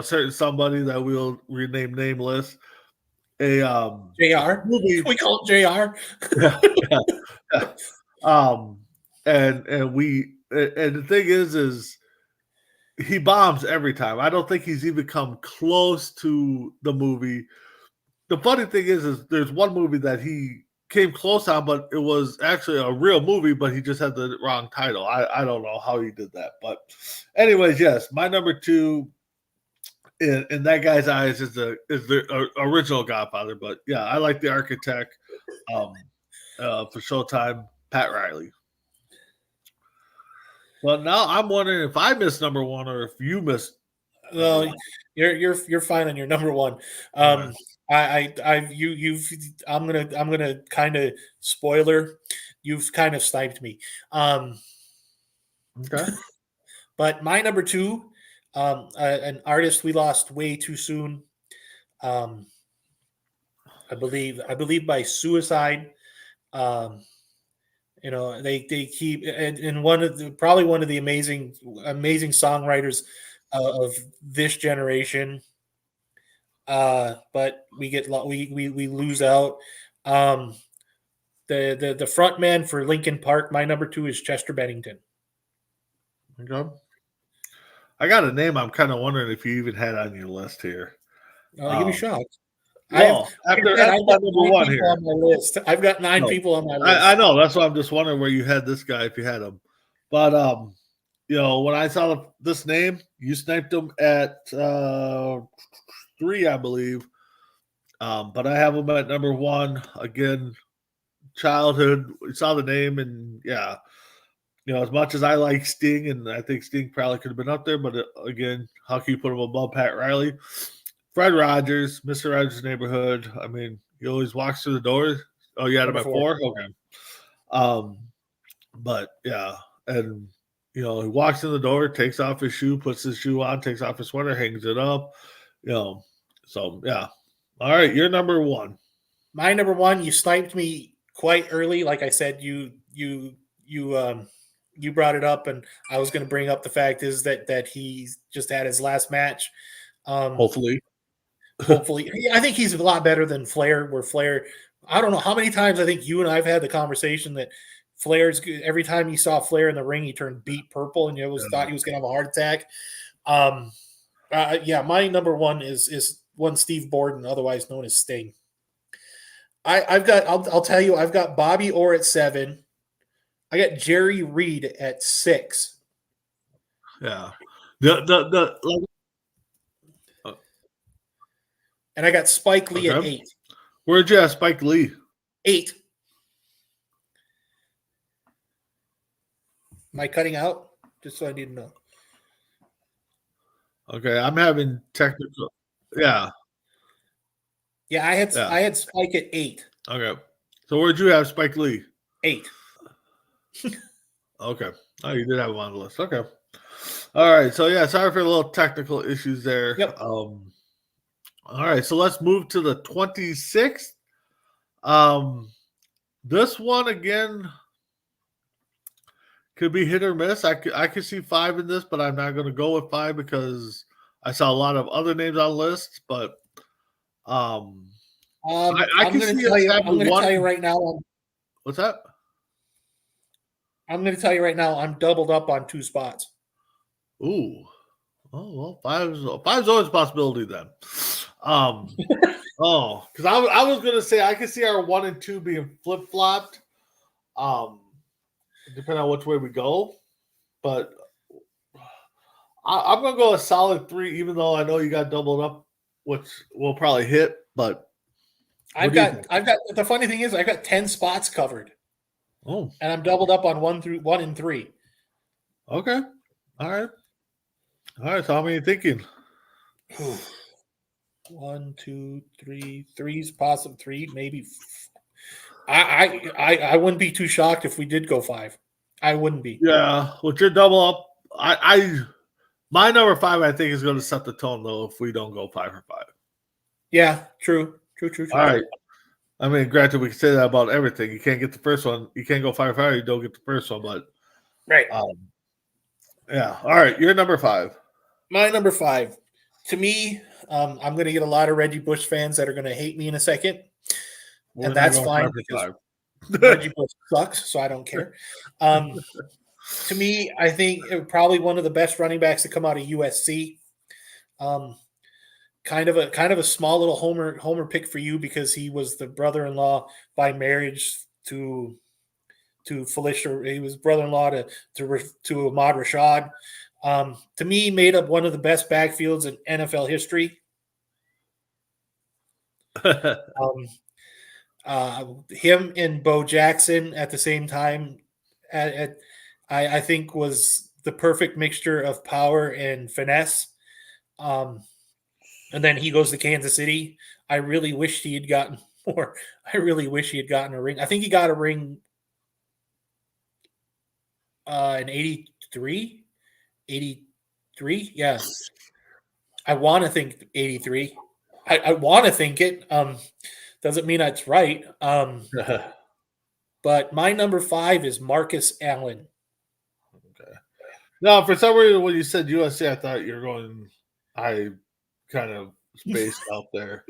certain somebody that we'll rename nameless a JR movie. We call it JR. yeah. And the thing is he bombs every time. I don't think he's even come close to the movie. The funny thing is there's one movie that he came close on, but it was actually a real movie, but he just had the wrong title. I don't know how he did that. But anyways, yes, my number 2 in that guy's eyes is the original Godfather. But yeah, I like The Architect for Showtime, Pat Riley. Well, now I'm wondering if I missed number 1 or if you missed. No, you're fine on your number 1. I'm gonna kind of spoiler. You've kind of sniped me. Okay. But my number 2, an artist we lost way too soon. I believe by suicide. They keep and one of the amazing songwriters of this generation. But we lose out. The front man for Linkin Park, my number 2 is Chester Bennington. Okay. I got a name I'm kind of wondering if you even had on your list here. Give me shots. Well, I've got number 1 here on my list. I've got 9 people on my list. I know. That's why I'm just wondering where you had this guy, if you had him. But when I saw this name, you sniped him at 3, I believe. But I have him at number 1 again. Childhood. We saw the name, and yeah, as much as I like Sting, and I think Sting probably could have been up there, but again, how can you put him above Pat Riley? Fred Rogers, Mr. Rogers' Neighborhood. I mean, he always walks through the door. Oh, you had him at 4? Okay. But yeah, and he walks in the door, takes off his shoe, puts his shoe on, takes off his sweater, hangs it up. So yeah. All right, you're number 1. My number 1, you sniped me quite early. Like I said, you brought it up, and I was going to bring up the fact is that he just had his last match. Hopefully, I think he's a lot better than Flair. Where Flair, I don't know how many times I think you and I've had the conversation that every time you saw Flair in the ring, he turned beet purple, and you thought he was going to have a heart attack. My number one is one Steve Borden, otherwise known as Sting. I'll tell you, I've got Bobby Orr at 7. I got Jerry Reed at 6. Yeah. And I got Spike Lee at 8. Where'd you have Spike Lee? 8. Am I cutting out? Just so I need to know. Okay, I'm having technical. Yeah. Yeah, I had Spike at 8. Okay. So where'd you have Spike Lee? 8. Okay. Oh, you did have him on the list. Okay. All right. So yeah, sorry for the little technical issues there. Yep. All right. So let's move to the 26th. This one again could be hit or miss. I could see 5 in this, but I'm not going to go with 5 because I saw a lot of other names on the list. But I'm going to tell you right now. What's that? I'm going to tell you right now. I'm doubled up on 2 spots. Ooh. Oh well, 5's always a possibility then. Because I was going to say I could see our 1 and 2 being flip flopped. Depending on which way we go, but I'm going to go a solid 3, even though I know you got doubled up, which will probably hit. But I've got. The funny thing is, I got 10 spots covered. Oh, and I'm doubled up on 1 and 3. Okay, all right. So how many are you thinking? 1, 2, 3. 3's possible. 3, maybe. I wouldn't be too shocked if we did go 5. I wouldn't be. Yeah, with your double up, my number 5 I think is going to set the tone though if we don't go 5 for 5. Yeah, true. All right. I mean, granted, we can say that about everything. You can't get the first one. You can't go 5 for 5. You don't get the first one, but right. Yeah. All right. You're number 5. My number 5. To me, I'm going to get a lot of Reggie Bush fans that are going to hate me in a second. And that's fine because Reggie Bush sucks, so I don't care. To me, I think it was probably one of the best running backs to come out of USC. Kind of a small little homer pick for you because he was the brother-in-law by marriage to Felicia. He was brother-in-law to Ahmad Rashad. To me, made up one of the best backfields in NFL history. Him and Bo Jackson at the same time, I think was the perfect mixture of power and finesse. And then he goes to Kansas City. I really wish he had gotten more. I really wish he had gotten a ring. I think he got a ring in 83. 83? Yeah. I want to think 83. I want to think it. Doesn't mean that's right. But my number 5 is Marcus Allen. Okay. Now, for some reason, when you said USC, I thought you were going. I kind of spaced out there.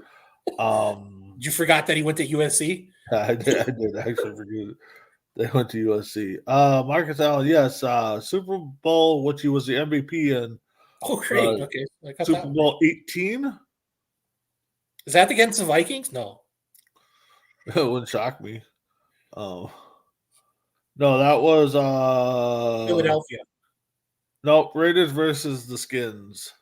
You forgot that he went to USC? I did actually forget they went to USC. Marcus Allen, yes, Super Bowl, which he was the MVP in. Oh, great. Okay. Super Bowl 18. Is that against the Vikings? No. It wouldn't shock me. No, that was Philadelphia. No, Raiders versus the Skins.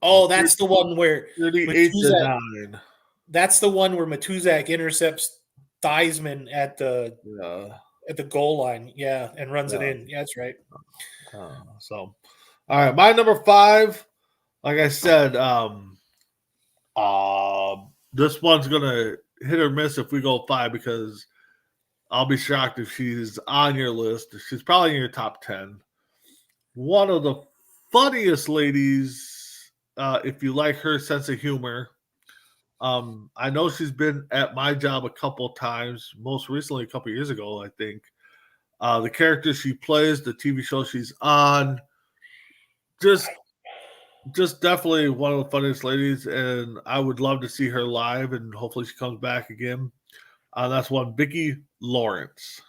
Oh, that's the one where 38-9. That's the one where Matuzak intercepts Theismann at the goal line, and runs it in. Yeah, that's right. All right, my number 5, like I said, this one's gonna hit or miss if we go 5 because I'll be shocked if she's on your list. She's probably in your top 10. One of the funniest ladies. If you like her sense of humor, I know she's been at my job a couple times, most recently a couple years ago, I think. The character she plays, the TV show she's on, just definitely one of the funniest ladies, and I would love to see her live, and hopefully she comes back again. That's one, Vicki Lawrence.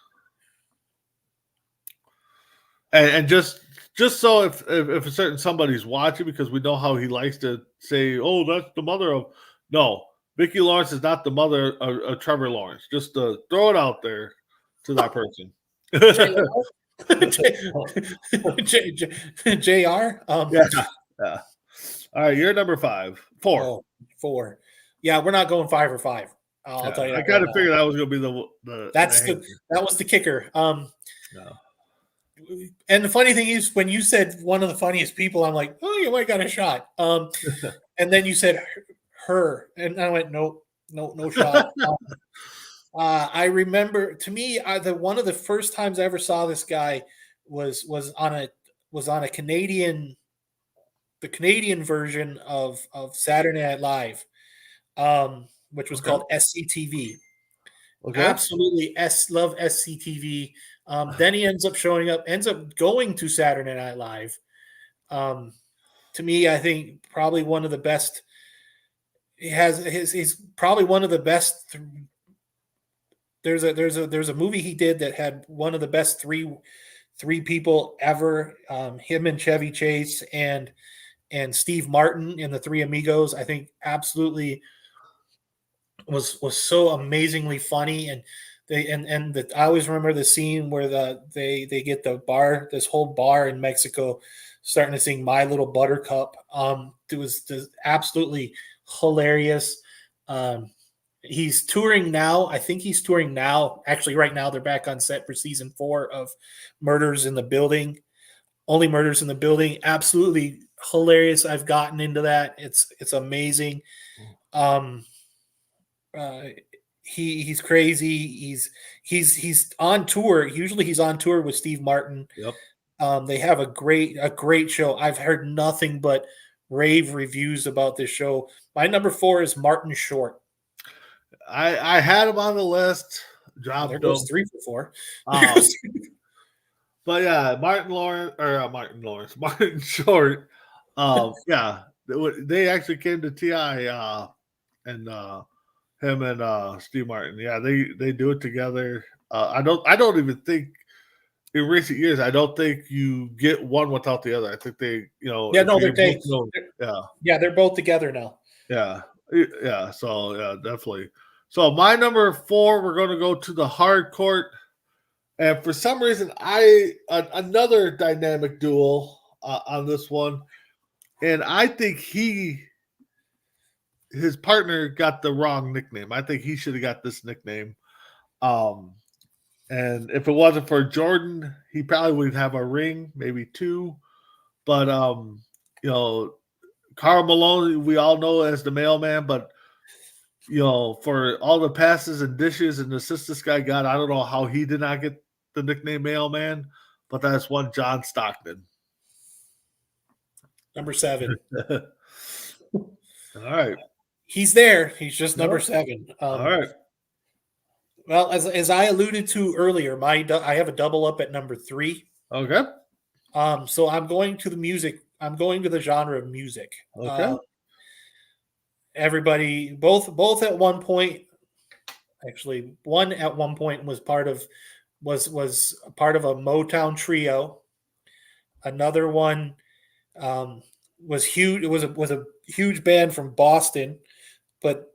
and just so if a certain somebody's watching, because we know how he likes to say, "Oh, that's the mother of." No, Vicki Lawrence is not the mother of Trevor Lawrence. Just to throw it out there to that person. JR. Yeah. All right, you're number 5. 4. Oh, 4. Yeah, we're not going 5 or 5. I'll tell you. I kind of figured that was going to be that was the kicker. No. And the funny thing is, when you said one of the funniest people, I'm like, oh, you might got a shot. And then you said her, and I went, no shot. I remember, to me, one of the first times I ever saw this guy was on a Canadian, the Canadian version of Saturday Night Live, which was called SCTV. Okay. Absolutely, love SCTV. Then he ends up going to Saturday Night Live. To me, I think probably one of the best. He's probably one of the best. There's a movie he did that had one of the best three people ever. Him and Chevy Chase and Steve Martin in the Three Amigos. I think absolutely was so amazingly funny, and I always remember the scene where they get this whole bar in Mexico starting to sing My Little Buttercup. It was absolutely hilarious. He's touring now. I think he's touring now. Actually, right now they're back on set for season 4 of Murders in the Building. Only Murders in the Building. Absolutely hilarious. I've gotten into that. It's amazing. He's crazy. He's on tour. Usually he's on tour with Steve Martin. Yep. They have a great show. I've heard nothing but rave reviews about this show. My number 4 is Martin Short. I had him on the list. There goes 3 for 4. But yeah, Martin Short. Yeah, they actually came to TI and him and Steve Martin. Yeah, they do it together. I don't even think in recent years, I don't think you get one without the other. I think they, yeah, no, they're both together now. Yeah. So yeah, definitely. So my number 4, we're going to go to the hard court, and for some reason, another dynamic duel on this one, and I think his partner got the wrong nickname. I think he should have got this nickname. And if it wasn't for Jordan, he probably would have a ring, maybe 2. But Karl Malone, we all know as the mailman, but for all the passes and dishes and assists this guy got, I don't know how he did not get the nickname mailman, but that's one John Stockton. Number 7. All right. He's there. He's just number 7. All right. Well, as I alluded to earlier, I have a double up at number 3. Okay. So I'm going to the music. I'm going to the genre of music. Okay. Everybody, both at one point. Actually, one at one point was part of a Motown trio. Another one was huge. It was a huge band from Boston, but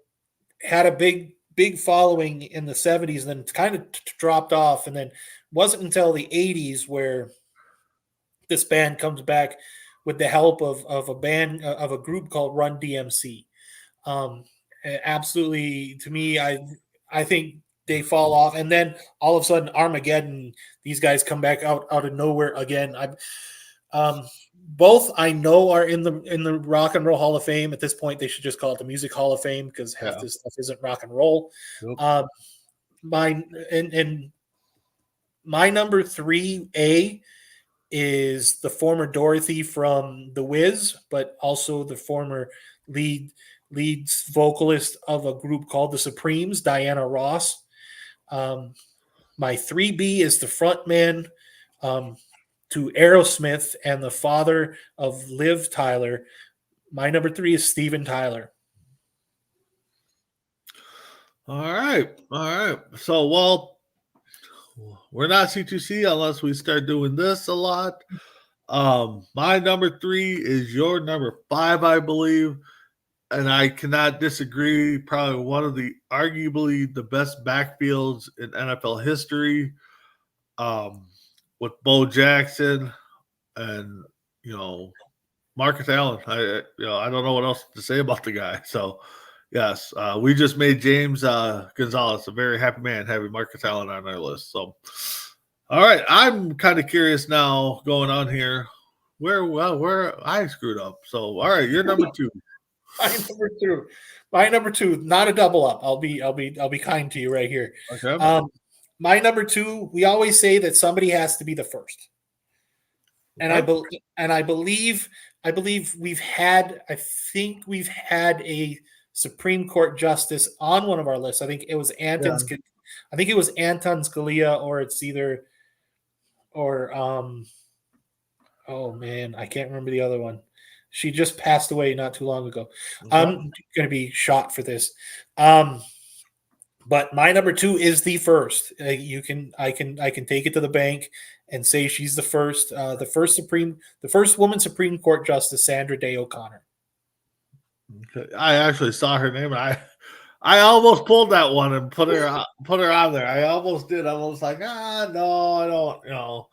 had a big following in the 70s, and then kind of dropped off. And then wasn't until the 80s where this band comes back with the help of a group called Run DMC. Absolutely, to me, I think they fall off, and then all of a sudden Armageddon, these guys come back out of nowhere again. Both I know are in the Rock and Roll Hall of Fame. At this point, they should just call it the Music Hall of Fame, because half this stuff isn't rock and roll. Nope. My number 3A is the former Dorothy from The Wiz, but also the former lead vocalist of a group called the Supremes, Diana Ross. My 3B is the frontman to Aerosmith and the father of Liv Tyler. My number 3 is Steven Tyler. All right. So, well, we're not C2C unless we start doing this a lot. My number 3 is your number 5, I believe, and I cannot disagree. Probably one of the arguably the best backfields in NFL history, with Bo Jackson and Marcus Allen. I don't know what else to say about the guy. So yes, we just made James Gonzalez a very happy man having Marcus Allen on our list. So all right, I'm kind of curious now going on here where I screwed up. So all right, you're number 2. My number two, not a double up. I'll be kind to you right here. Okay. My number 2, we always say that somebody has to be the first. And I believe we've had a Supreme Court justice on one of our lists. I think it was Anton Scalia, or it's either oh man, I can't remember the other one. She just passed away not too long ago. Okay. I'm going to be shot for this. But my number 2 is the first. I can take it to the bank and say she's the first woman Supreme Court Justice, Sandra Day O'Connor. Okay. I actually saw her name, and I almost pulled that one and put her on there. I almost did. I was like, no, I don't.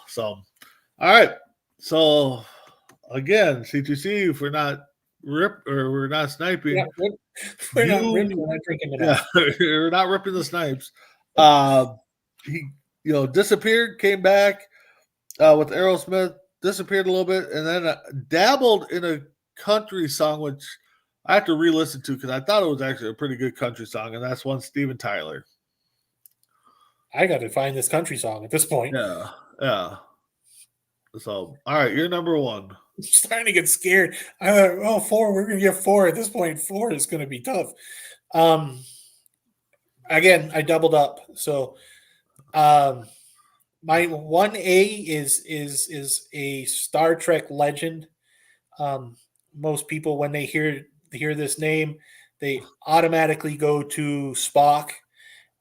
So all right. So again, C2C, if we're not we're not sniping. We're not drinking enough. Yeah, we're not ripping the snipes. He disappeared, came back with Aerosmith, disappeared a little bit, and then dabbled in a country song, which I have to re-listen to because I thought it was actually a pretty good country song, and that's one Steven Tyler. I got to find this country song at this point. Yeah. So, all right, you're number 1. I'm starting to get scared. I thought, 4. We're going to get 4 at this point. 4 is going to be tough. Again, I doubled up. So, my 1A is a Star Trek legend. Most people, when they hear this name, they automatically go to Spock,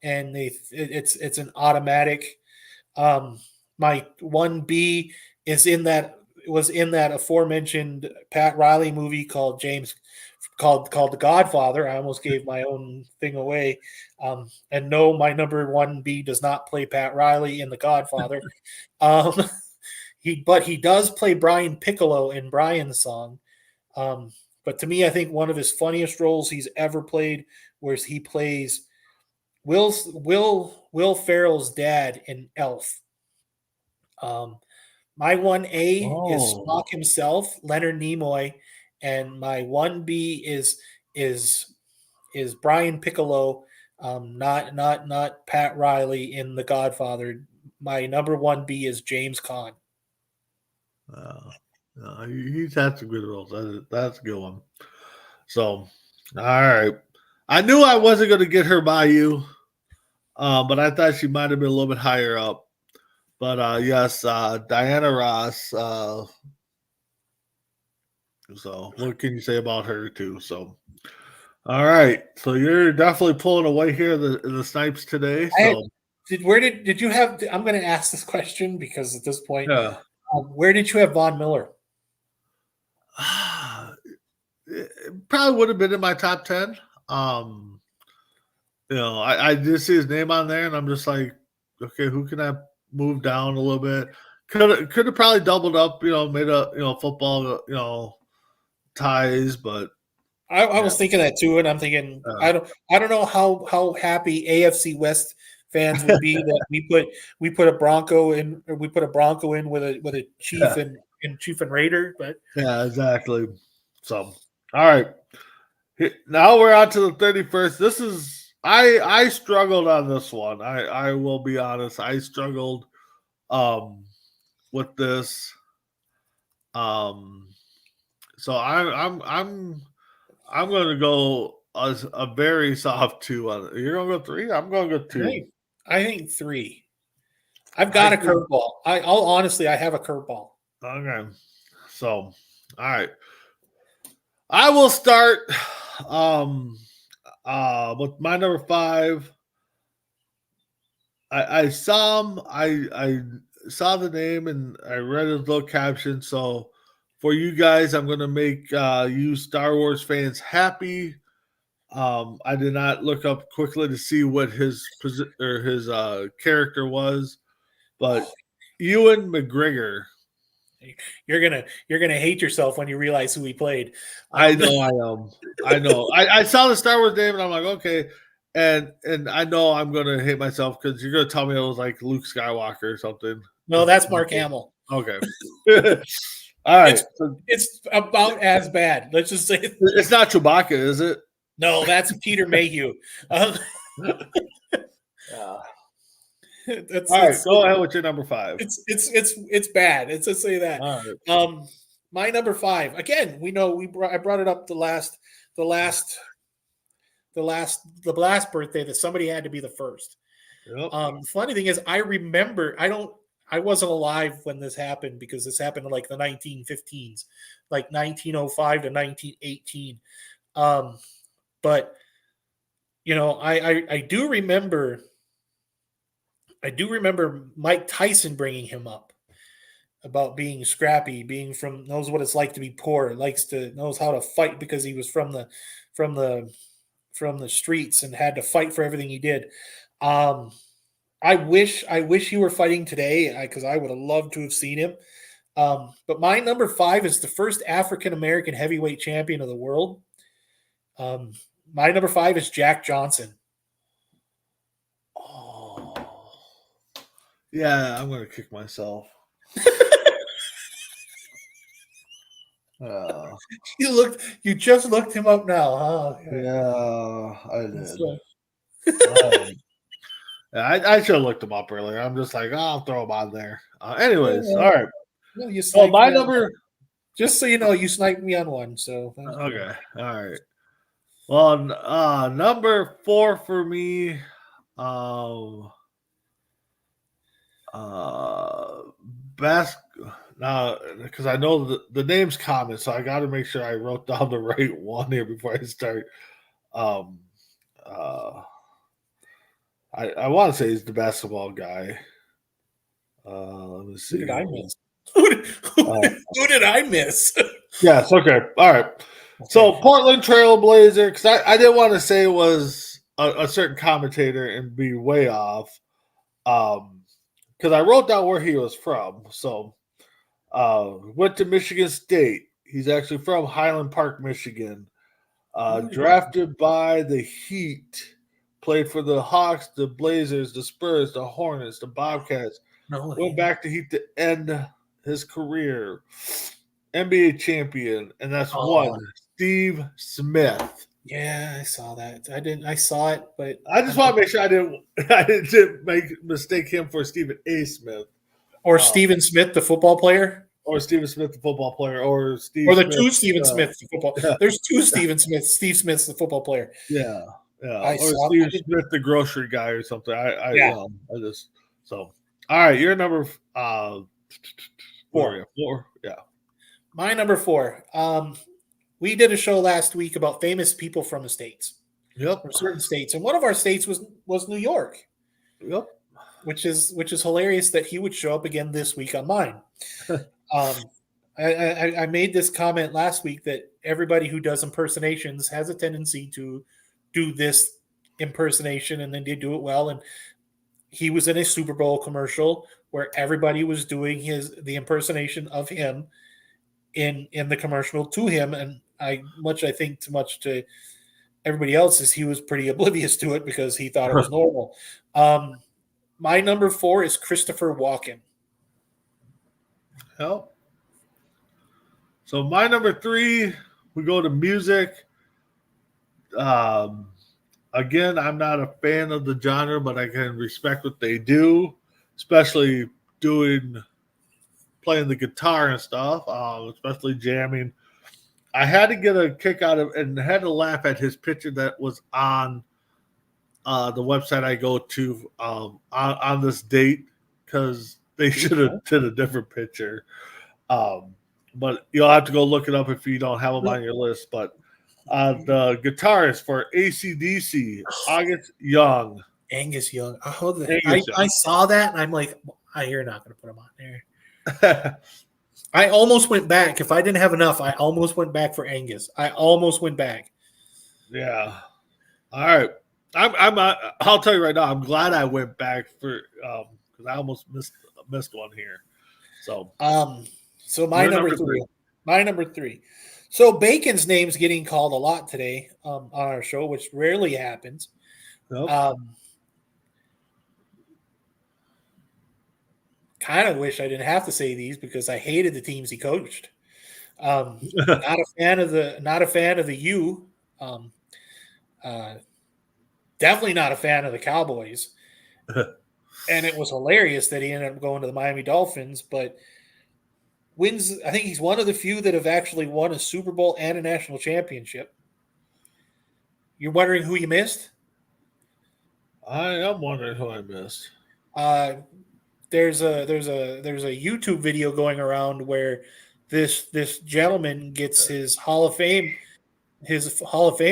and it's an automatic. My 1B was in that aforementioned Pat Riley movie called The Godfather. I almost gave my own thing away. And no, my number 1B does not play Pat Riley in The Godfather. He does play Brian Piccolo in Brian's song. But to me, I think one of his funniest roles he's ever played, where he plays Will Ferrell's dad in Elf. My 1A is Spock himself, Leonard Nimoy, and my 1B is Brian Piccolo, not Pat Riley in The Godfather. My number 1B is James Caan. He's had some good roles. That's a good one. So, all right. I knew I wasn't going to get her by you, but I thought she might have been a little bit higher up. But yes, Diana Ross. So what can you say about her too? So, all right. So you're definitely pulling away here the snipes today. So did you have? I'm going to ask this question because at this point, where did you have Von Miller? It probably would have been in my top 10. I did see his name on there, and I'm just like, okay, who can I move down a little bit? Could have probably doubled up, made a football, ties, but I was thinking that too, and I'm thinking I don't know how happy AFC West fans would be that we put a Bronco in, or we put a Bronco in with a Chief and Chief and Raider, but yeah, exactly. So all right, now we're on to the 31st. This is I struggled on this one. I will be honest. I struggled with this. So I'm going to go a very soft 2 on it. You're going to go 3. I'm going to go 2. I think 3. I've got a curveball. I'll honestly, I have a curveball. Okay. So, all right. I will start with my number 5. I saw him. I saw the name and I read his little caption. So for you guys, I'm going to make you Star Wars fans happy. I did not look up quickly to see what his character was, but Ewan McGregor. You're gonna hate yourself when you realize who he played. I know. I saw the Star Wars name and I'm like, okay, and I know I'm gonna hate myself because you're gonna tell me it was like Luke Skywalker or something. No, that's Mark Hamill. Okay. All right. It's about as bad. Let's just say it's not Chewbacca, is it? No, that's Peter Mayhew. All right, go ahead with your number 5. It's bad. It's to say that. All right. My number 5. Again, I brought it up the last birthday that somebody had to be the first. Yep. Funny thing is, I remember. I wasn't alive when this happened because this happened in like the 1915s, like 1905 to 1918. But I do remember. I do remember Mike Tyson bringing him up about being scrappy, knows what it's like to be poor, knows how to fight because he was from the streets and had to fight for everything he did. I wish he were fighting today because I would have loved to have seen him. But my number 5 is the first African American heavyweight champion of the world. My number 5 is Jack Johnson. Yeah, I'm gonna kick myself. You just looked him up now, huh? Yeah, I did. I should have looked him up earlier. I'm just like, I'll throw him on there. Anyways, all right. No, my number. Just so you know, you sniped me on one. So okay, all right. Well, number 4 for me. Because I know the name's common, so I got to make sure I wrote down the right one here before I start. I want to say he's the basketball guy. Let me see. Who did I miss? Who did I miss? Yes. Okay. All right. Okay. So Portland Trailblazer, because I didn't want to say it was a certain commentator and be way off. Because I wrote down where he was from. So, went to Michigan State. He's actually from Highland Park, Michigan. Drafted by the Heat. Played for the Hawks, the Blazers, the Spurs, the Hornets, the Bobcats. Went back to Heat to end his career. NBA champion. And that's one. Steve Smith. Yeah, I saw that. I saw it, but I just want to make sure I didn't mistake him for Stephen A. Smith. Or Stephen Smith, the football player. Or Stephen Smith, the football player. Or the Smith, two Stephen Smiths, the football. Yeah. There's two Stephen Smiths. Steve Smith's the football player. Yeah. Or Steve Smith, the grocery guy or something. All right, you're number 4. 4. Yeah. My number 4. We did a show last week about famous people from the States. Yep. From certain states. And one of our states was New York. Yep. Which is hilarious that he would show up again this week on mine. I made this comment last week that everybody who does impersonations has a tendency to do this impersonation and then they do it well. And he was in a Super Bowl commercial where everybody was doing the impersonation of him in the commercial to him. And I think too much to everybody else is he was pretty oblivious to it because he thought it was normal. My number 4 is Christopher Walken. Help. So my number 3, we go to music. Again, I'm not a fan of the genre, but I can respect what they do, especially playing the guitar and stuff, especially jamming. I had to get a kick out of and had to laugh at his picture that was on the website I go to on this date because they should have did a different picture. But you'll have to go look it up if you don't have them on your list. But the guitarist for AC/DC, August Young. Angus Young. Angus Young. I saw that and I'm like, you're not going to put him on there. I almost went back. If I didn't have enough, I almost went back for Angus. I almost went back. Yeah. All right. I'll tell you right now, I'm glad I went back for because I almost missed one here. So my number three. My number three. So Bacon's name's getting called a lot today on our show, which rarely happens. Nope. Kind of wish I didn't have to say these because I hated the teams he coached. Not a fan of the U. Definitely not a fan of the Cowboys. And it was hilarious that he ended up going to the Miami Dolphins, but wins. I think he's one of the few that have actually won a Super Bowl and a national championship. You're wondering who you missed? I am wondering who I missed. There's a YouTube video going around where this gentleman gets his Hall of Fame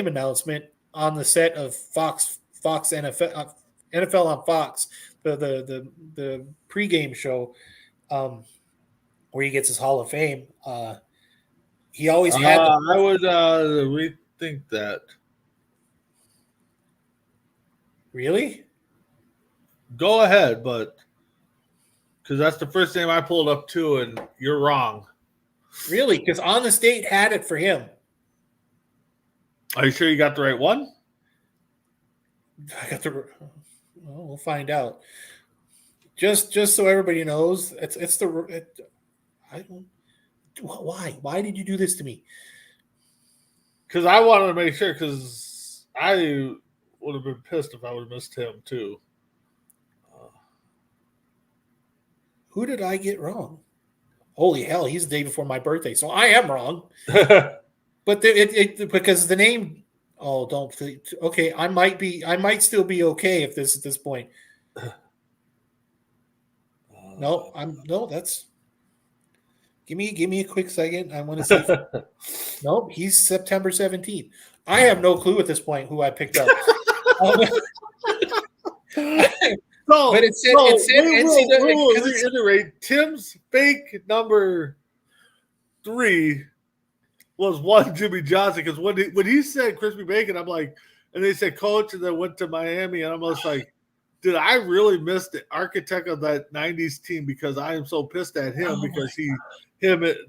announcement on the set of Fox NFL on Fox, the pregame show, where he gets his Hall of Fame. He always had. I would rethink that. Really? Go ahead, but because that's the first name I pulled up too, and you're wrong. Really? Because On the State had it for him. Are you sure you got the right one? I got the. Well, we'll find out. Just so everybody knows, I don't. Why did you do this to me? Because I wanted to make sure. Because I would have been pissed if I would have missed him too. Who did I get wrong? Holy hell, he's the day before my birthday, so I am wrong. But because the name. Oh, don't. Okay, I might still be okay if this at this point. That's. Give me a quick second. I want to see. Nope, he's September 17th. I have no clue at this point who I picked up. But it said we'll reiterate Tim's fake number 3 was one Jimmy Johnson, because when he said Crispy Bacon, I'm like, and they said coach, and then went to Miami, and I'm just like, did I really miss the architect of that 90s team because I am so pissed at him because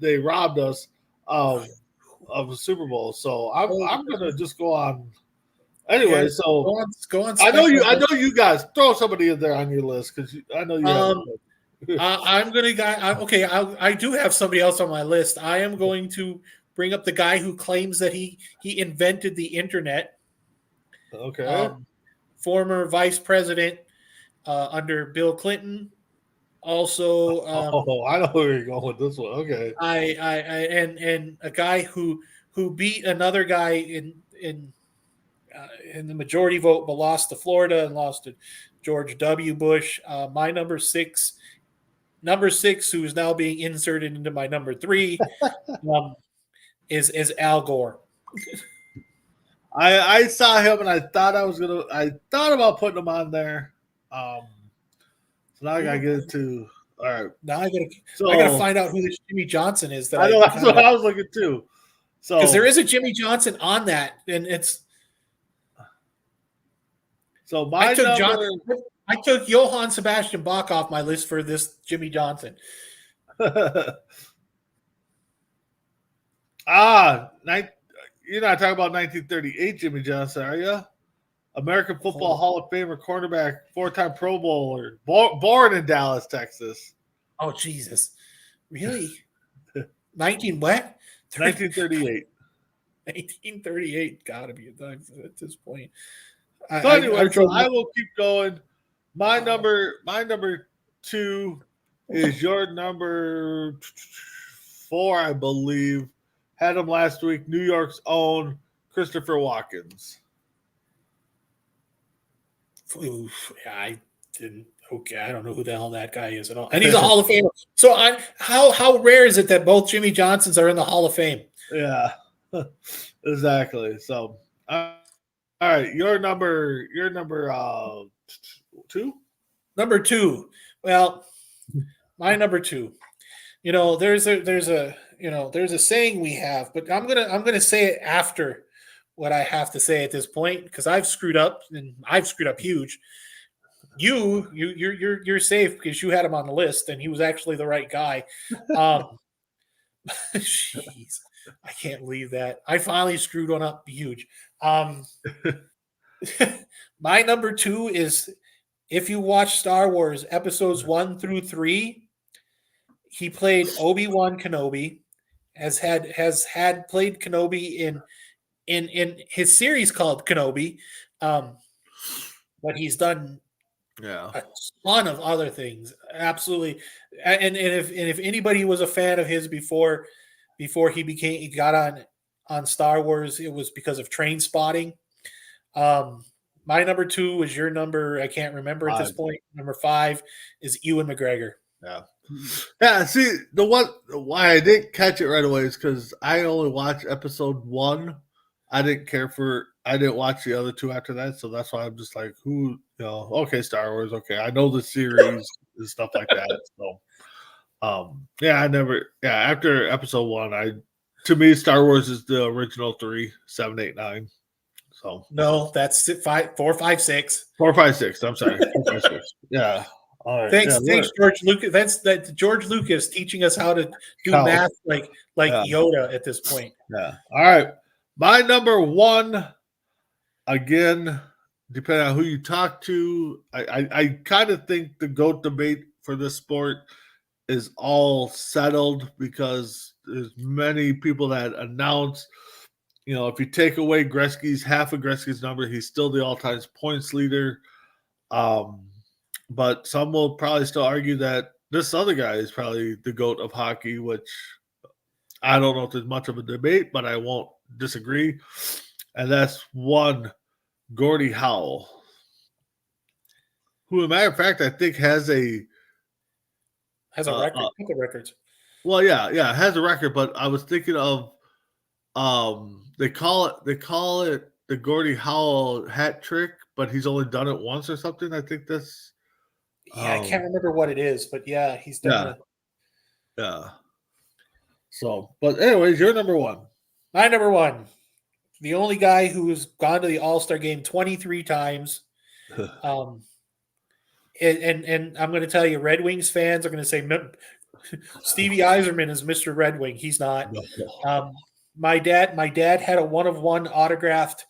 they robbed us of a Super Bowl. So I'm gonna just go on. Anyway, yeah, so go on. I know you guys throw somebody in there on your list because I know you. I'm gonna okay. I do have somebody else on my list. I am going to bring up the guy who claims that he invented the internet. Okay. Former vice president under Bill Clinton. Also, I know where you're going with this one. Okay. And a guy who beat another guy in the majority vote, but lost to Florida and lost to George W. Bush. My number six, who is now being inserted into my number 3, is Al Gore. I saw him and I thought about putting him on there. So now I gotta get it to. All right. Now I gotta find out who this Jimmy Johnson is. I know that's what I was looking too. So because there is a Jimmy Johnson on that, and it's. So I took Johann Sebastian Bach off my list for this Jimmy Johnson. You're not talking about 1938 Jimmy Johnson, are you? American Football Hall of Famer, cornerback, 4-time Pro Bowler, born in Dallas, Texas. Oh, Jesus. Really? 1938. 1938. Gotta be at this point. So anyway, I will keep going. My number 2 is your number 4, I believe. Had him last week. New York's own Christopher Watkins. I didn't. Okay, I don't know who the hell that guy is at all. And he's a Hall of Famer. So how rare is it that both Jimmy Johnsons are in the Hall of Fame? Yeah, exactly. So All right, your number 2. Number 2. Well, my number 2. There's a saying we have, but I'm gonna say it after what I have to say at this point because I've screwed up and I've screwed up huge. You're safe because you had him on the list and he was actually the right guy. Jeez, I can't believe that. I finally screwed one up huge. My number 2 is if you watch Star Wars episodes 1 through 3, he played Obi-Wan Kenobi, has had played Kenobi in his series called Kenobi, but he's done a ton of other things. Absolutely, and if anybody was a fan of his before he got on Star Wars, it was because of Train Spotting. My number 2 was your number. I can't remember at this point. Number 5 is Ewan McGregor. Yeah. See, why I didn't catch it right away is because I only watched episode 1. I didn't watch the other 2 after that, so that's why I'm just like, okay, Star Wars, okay, I know the series and stuff like that. So, after episode 1, to me, Star Wars is the original 3, 7, 8, 9. So no, that's 4, 5, 6. 4, 5, 6. I'm sorry, 4, 5, 6. Yeah. All right. Thanks, George Lucas. That's George Lucas teaching us how to do math like Yoda at this point. Yeah. All right. My number 1, again, depending on who you talk to, I kind of think the GOAT debate for this sport is all settled because there's many people that announce, if you take away half of Gretzky's number, he's still the all-time points leader. But some will probably still argue that this other guy is probably the GOAT of hockey, which I don't know if there's much of a debate, but I won't disagree. And that's one Gordie Howe, who, as a matter of fact, I think has a record. Records. Well, yeah, has a record. But I was thinking of they call it the Gordie Howe hat trick, but he's only done it once or something. I think that's. I can't remember what it is, but yeah, he's done it. Yeah. So, but anyways, you're number 1. My number 1, the only guy who's gone to the All-Star game 23 times. And I'm going to tell you, Red Wings fans are going to say Stevie Yzerman is Mr. Red Wing. He's not. My dad had a 1-of-1 autographed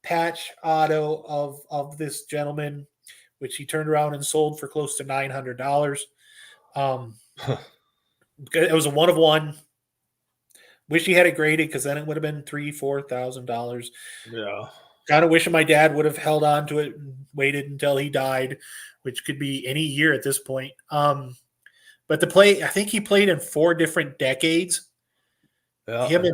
patch auto of this gentleman, which he turned around and sold for close to $900. It was a 1-of-1. Wish he had it graded because then it would have been $3,000-$4,000. Yeah. Kind of wishing my dad would have held on to it and waited until he died, which could be any year at this point. But I think he played in 4 different decades. Yeah. Him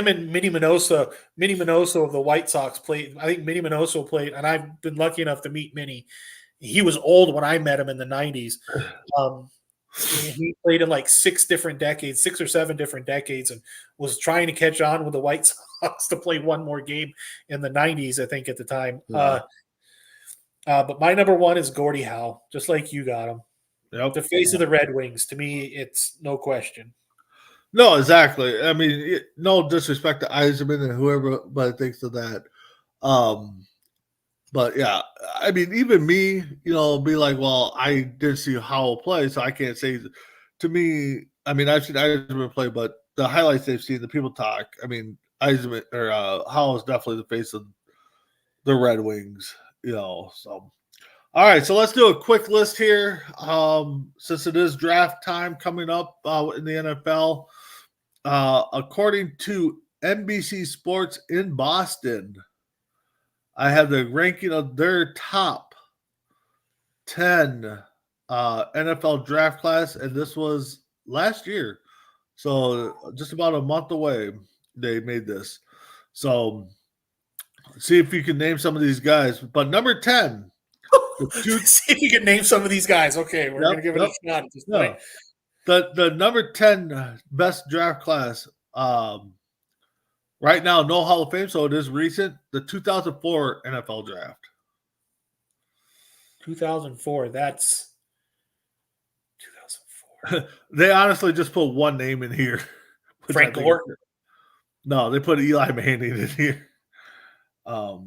and Minnie Minoso of the White Sox played. I think Minnie Minoso played, and I've been lucky enough to meet Minnie. He was old when I met him in the 90s. He played in like 6 or 7 different decades, and was trying to catch on with the White Sox to play one more game in the 90s, I think, at the time. Yeah. But my number 1 is Gordie Howe, just like you got him. Yep. The face of the Red Wings. To me, it's no question. No, exactly. I mean, no disrespect to Yzerman and whoever, but thinks of that. But yeah, I mean, even me, be like, well, I didn't see Howell play, so I can't say. To me, I mean, I've seen Yzerman play, but the highlights they've seen, the people talk. I mean, Yzerman or Howell is definitely the face of the Red Wings. So. All right, so let's do a quick list here. Since it is draft time coming up in the NFL, according to NBC Sports in Boston, I have the ranking of their top 10 NFL draft class, and this was last year. So just about a month away, they made this. So see if you can name some of these guys. But number 10. See if you can name some of these guys. Okay, we're going to give it a shot at this point. The number 10 best draft class Right now, no Hall of Fame, so it is recent. The 2004 NFL Draft. 2004. That's 2004. They honestly just put one name in here. Frank Gore. No, they put Eli Manning in here. Yeah.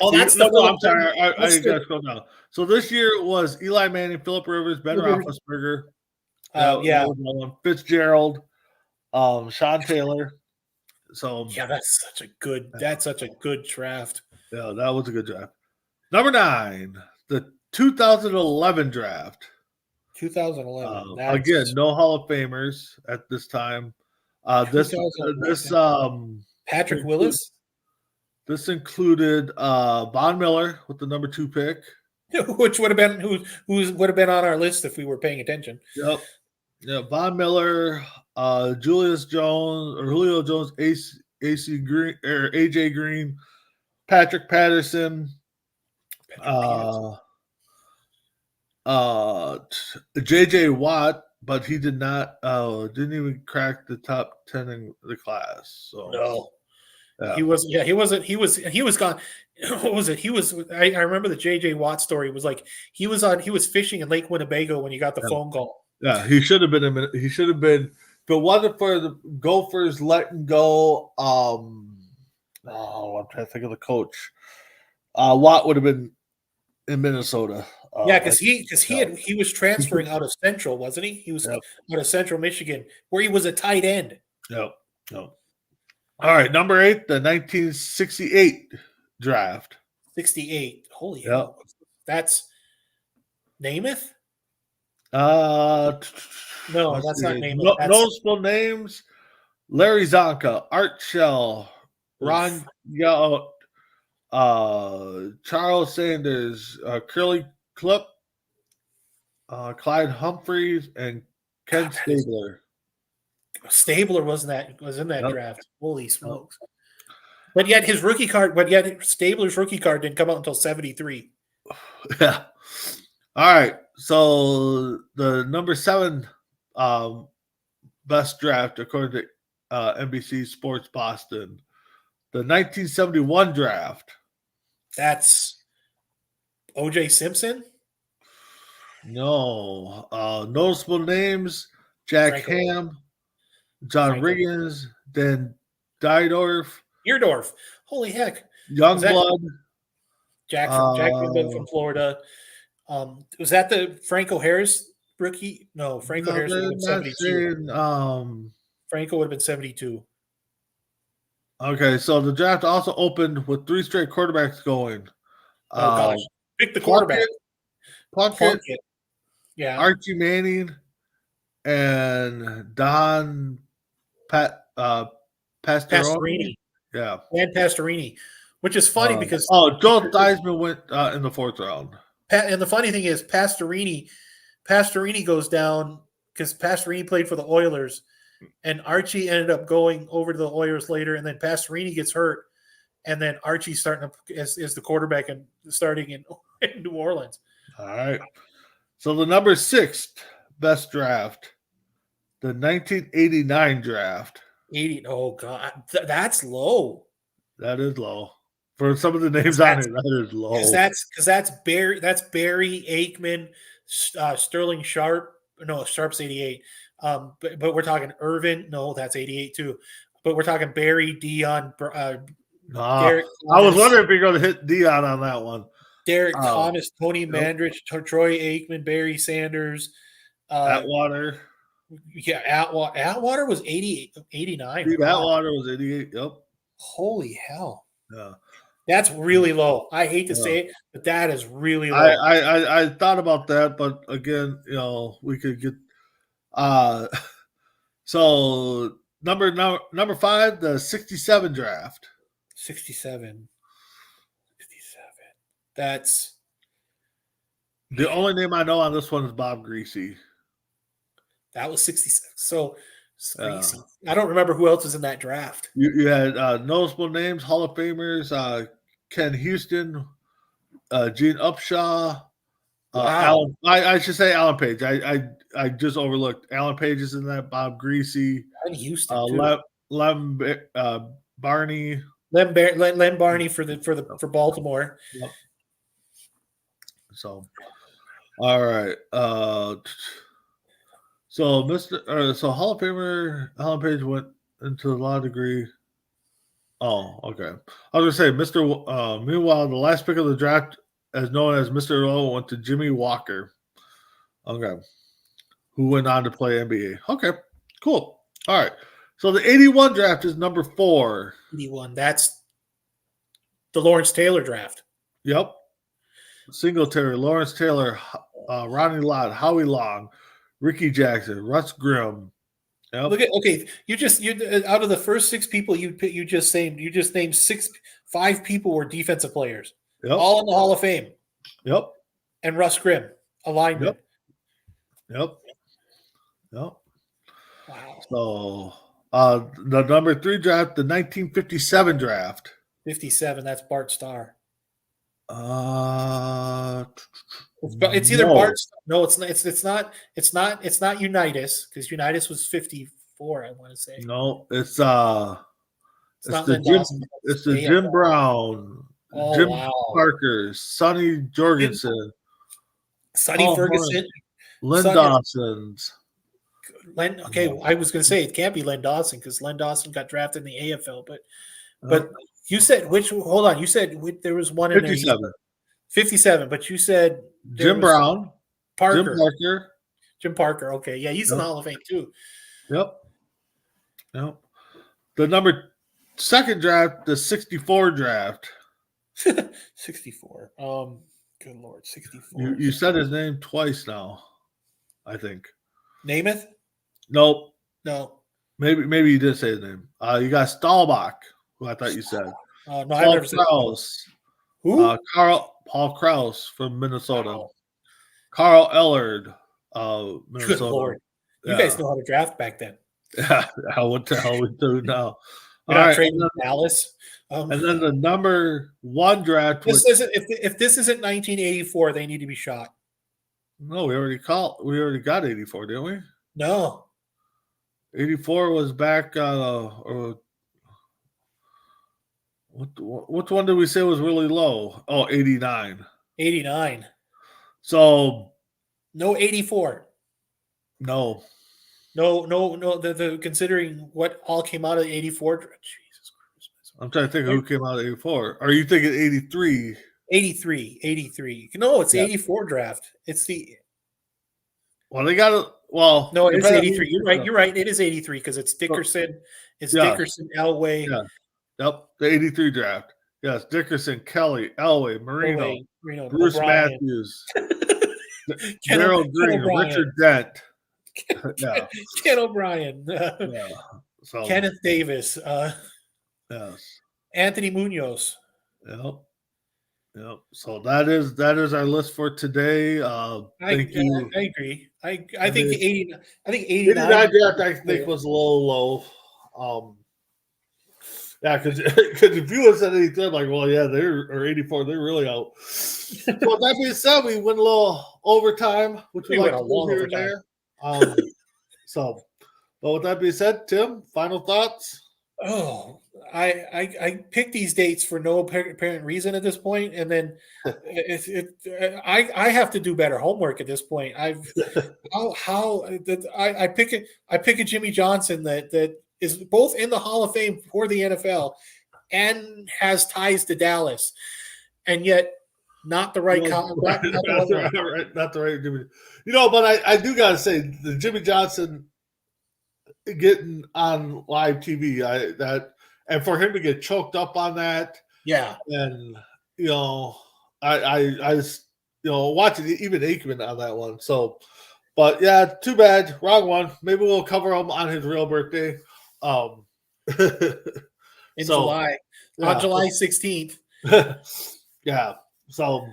Oh, that's I'm sorry. I got to scroll down. So this year it was Eli Manning, Phillip Rivers, Ben Roethlisberger. Yeah. Fitzgerald, Sean Taylor. So yeah, that's such a good draft. Yeah, that was a good draft. Number 9, the 2011 draft. 2011. Again, no Hall of Famers at this time. This Patrick Willis. This included Von Miller with the number 2 pick, which would have been who would have been on our list if we were paying attention. Yep. Yeah, Von Miller, Julio Jones, AC Green or AJ Green, Patrick Patterson, JJ Watt, but he did not didn't even crack the top 10 in the class. So no. Yeah. He was gone. What was it? I remember the JJ Watt story. It was like he was fishing in Lake Winnebago when he got the phone call. Yeah, he should have been he should have been, if it wasn't for the Gophers letting go, I'm trying to think of the coach. Watt would have been in Minnesota. Because he was transferring out of Central, wasn't he? He was out of Central Michigan, where he was a tight end. No. All right, number 8, the 1968 draft. 68. Holy hell. That's Namath? No, that's not Namath. Noticeable names: Larry Zonka, Art Shell, Ron Yout, Charles Sanders, Curly Clip, Clyde Humphreys, and Ken Stabler. Stabler was in that draft. Holy smokes. But yet Stabler's rookie card didn't come out until 73. Yeah. All right. So the number 7 best draft according to NBC Sports Boston, the 1971 draft. That's O.J. Simpson? No. Noticeable names: Jack Ham, John Riggins, then Eerdorf. Holy heck. Youngblood. Jack from Florida. Was that the Franco Harris rookie? No, Franco Harris would have been 72. Franco would have been 72. Okay, so the draft also opened with 3 straight quarterbacks going. Oh, gosh. Pick the quarterback. Plunkett. Yeah. Archie Manning and Don Pastorini. Yeah. And Pastorini, which is funny because Joe Theismann went in the 4th round. And the funny thing is Pastorini goes down because Pastorini played for the Oilers, and Archie ended up going over to the Oilers later, and then Pastorini gets hurt, and then Archie's starting as the quarterback and starting in New Orleans. All right. So the number 6 best draft, the 1989 draft. 80. Oh God, that's low. That is low for some of the names on it. That is low. Because that's Barry. That's Barry Aikman, Sterling Sharp. No, Sharp's 88. But we're talking Irvin. No, that's 88 too. But we're talking Barry, Dion. I was wondering if you're going to hit Dion on that one. Derek Thomas, Tony Mandrich, Troy Aikman, Barry Sanders, Atwater. Yeah, Atwater was 89. Steve Atwater was 88. Yep. Holy hell. Yeah. That's really low. I hate to say it, but that is really low. I thought about that, but again, we could get so number 5, the 67 draft. 67. That's the only name I know on this one is Bob Greasy. That was 66. So Greasy. I don't remember who else was in that draft. You had noticeable names, Hall of Famers, Ken Houston, Gene Upshaw, Alan, I should say Alan Page. I just overlooked Alan Page is in that. Bob Greasy, and Houston too. Lem Barney, Len Barney for Baltimore. Yep. So, all right. So Hall of Famer Alan Page went into the law degree. Oh, okay. I was gonna say Mr. Meanwhile, the last pick of the draft, as known as Mr. Lowe, went to Jimmy Walker. Okay. Who went on to play NBA. Okay, cool. All right. So the 81 draft is number 4. 81. That's the Lawrence Taylor draft. Yep. Singletary, Lawrence Taylor, Ronnie Lott, Howie Long, Ricky Jackson, Russ Grimm. Yep. Look at you out of the first 6 people you just named 5 people were defensive players. Yep. All in the Hall of Fame. Yep. And Russ Grimm, a lineman. Yep. Wow. So the number 3 draft, the 1957 draft. 57. That's Bart Starr. It's either Bart. No, it's not. It's not Unitas, because Unitas was 54. I want to say. No, it's not the Jim Brown, Jim Parker, Sonny Jorgensen, Sonny Ferguson, Len Dawson's. Okay, I was going to say it can't be Len Dawson, because Len Dawson got drafted in the AFL, but you said which? Hold on, you said there was one in 57. there. 57, but you said Jim Brown, Jim Parker. Okay, yeah, he's in the Hall of Fame too. Yep. The number 2nd draft, the 64 draft. 64. Good Lord, 64. You said his name twice now, I think. Namath? Nope. No. Maybe you did say his name. You got Staubach, who I thought you said. No, Paul I never said Krause. Who? Paul Krause from Minnesota. Wow. Carl Ellard, Minnesota. Good Lord. You guys know how to draft back then. Yeah, what the hell we do now? We're not trading Dallas. And then the number 1 draft. If this isn't 1984, they need to be shot. No, we already got 84, didn't we? No. 84 was back. Which one did we say was really low? Oh, 89. 89. So no 84. No. The considering what all came out of 84. Jesus Christmas. I'm trying to think of who came out of 84. Are you thinking 83? 83. No, it's 84 draft. It's the. Well, they got it. Well, no, it's 83. You're right. It is 83 because it's Dickerson. It's Dickerson, Elway. Yeah. Yep. The 83 draft. Yes, Dickerson, Kelly, Elway, Marino, Bruce O'Brien. Matthews, Darryl Green, Richard Dent. Ken O'Brien. So, Kenneth Davis. Yes. Anthony Munoz. Yep. So that is our list for today. Thank you. I agree. I think 89 draft I think was a little low. Yeah, because if you would said 83, like, well, yeah, or 84, they're really out. So with that being said, we went a little overtime, which we like to do here and there. But with that being said, Tim, final thoughts? Oh, I picked these dates for no apparent reason at this point, and then I have to do better homework at this point. I pick a Jimmy Johnson that is both in the Hall of Fame for the NFL and has ties to Dallas, and yet not the right. Not the right Jimmy. But I do gotta say the Jimmy Johnson getting on live TV, and for him to get choked up on that, and I watching even Aikman on that one. So, but yeah, too bad, wrong one. Maybe we'll cover him on his real birthday. In July, on July 16th. Yeah. So,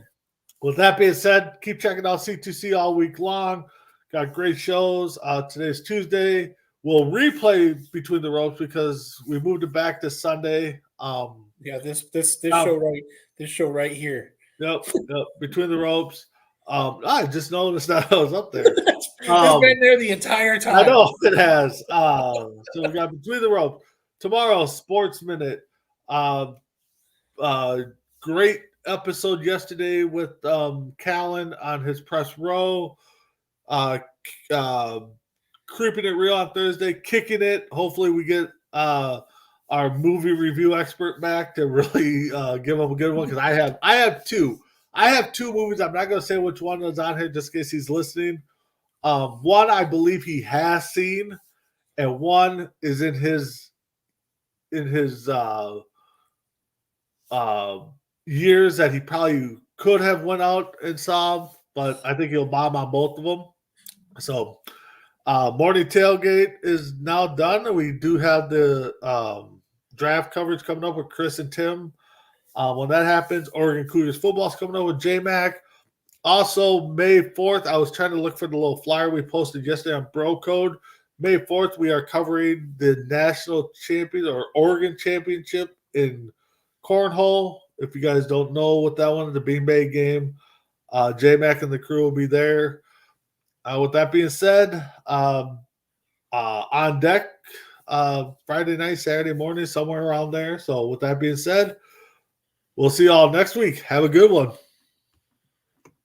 with that being said, keep checking out C2C all week long. Got great shows. Today's Tuesday. We'll replay Between the Ropes because we moved it back to Sunday. This show right here. Yep. Between the Ropes. I just noticed that I was up there. It's been there the entire time. I know it has. So we got Between the Ropes. Tomorrow, Sports Minute. Great episode yesterday with Callan on his press row. Creeping It Real on Thursday, Kicking It. Hopefully we get our movie review expert back to really give him a good one, because I have two. I have two movies. I'm not going to say which one is on here just in case he's listening. One I believe he has seen, and one is in his years that he probably could have went out and saw, but I think he'll bomb on both of them. So morning tailgate is now done. We do have the draft coverage coming up with Chris and Tim. When that happens, Oregon Cougars football is coming up with J-Mac. Also, May 4th, I was trying to look for the little flyer we posted yesterday on Bro Code. May 4th, we are covering the national champion or Oregon championship in cornhole. If you guys don't know what that one is, the Bean Bay game, J-Mac and the crew will be there. With that being said, on deck Friday night, Saturday morning, somewhere around there. So with that being said, we'll see y'all next week. Have a good one.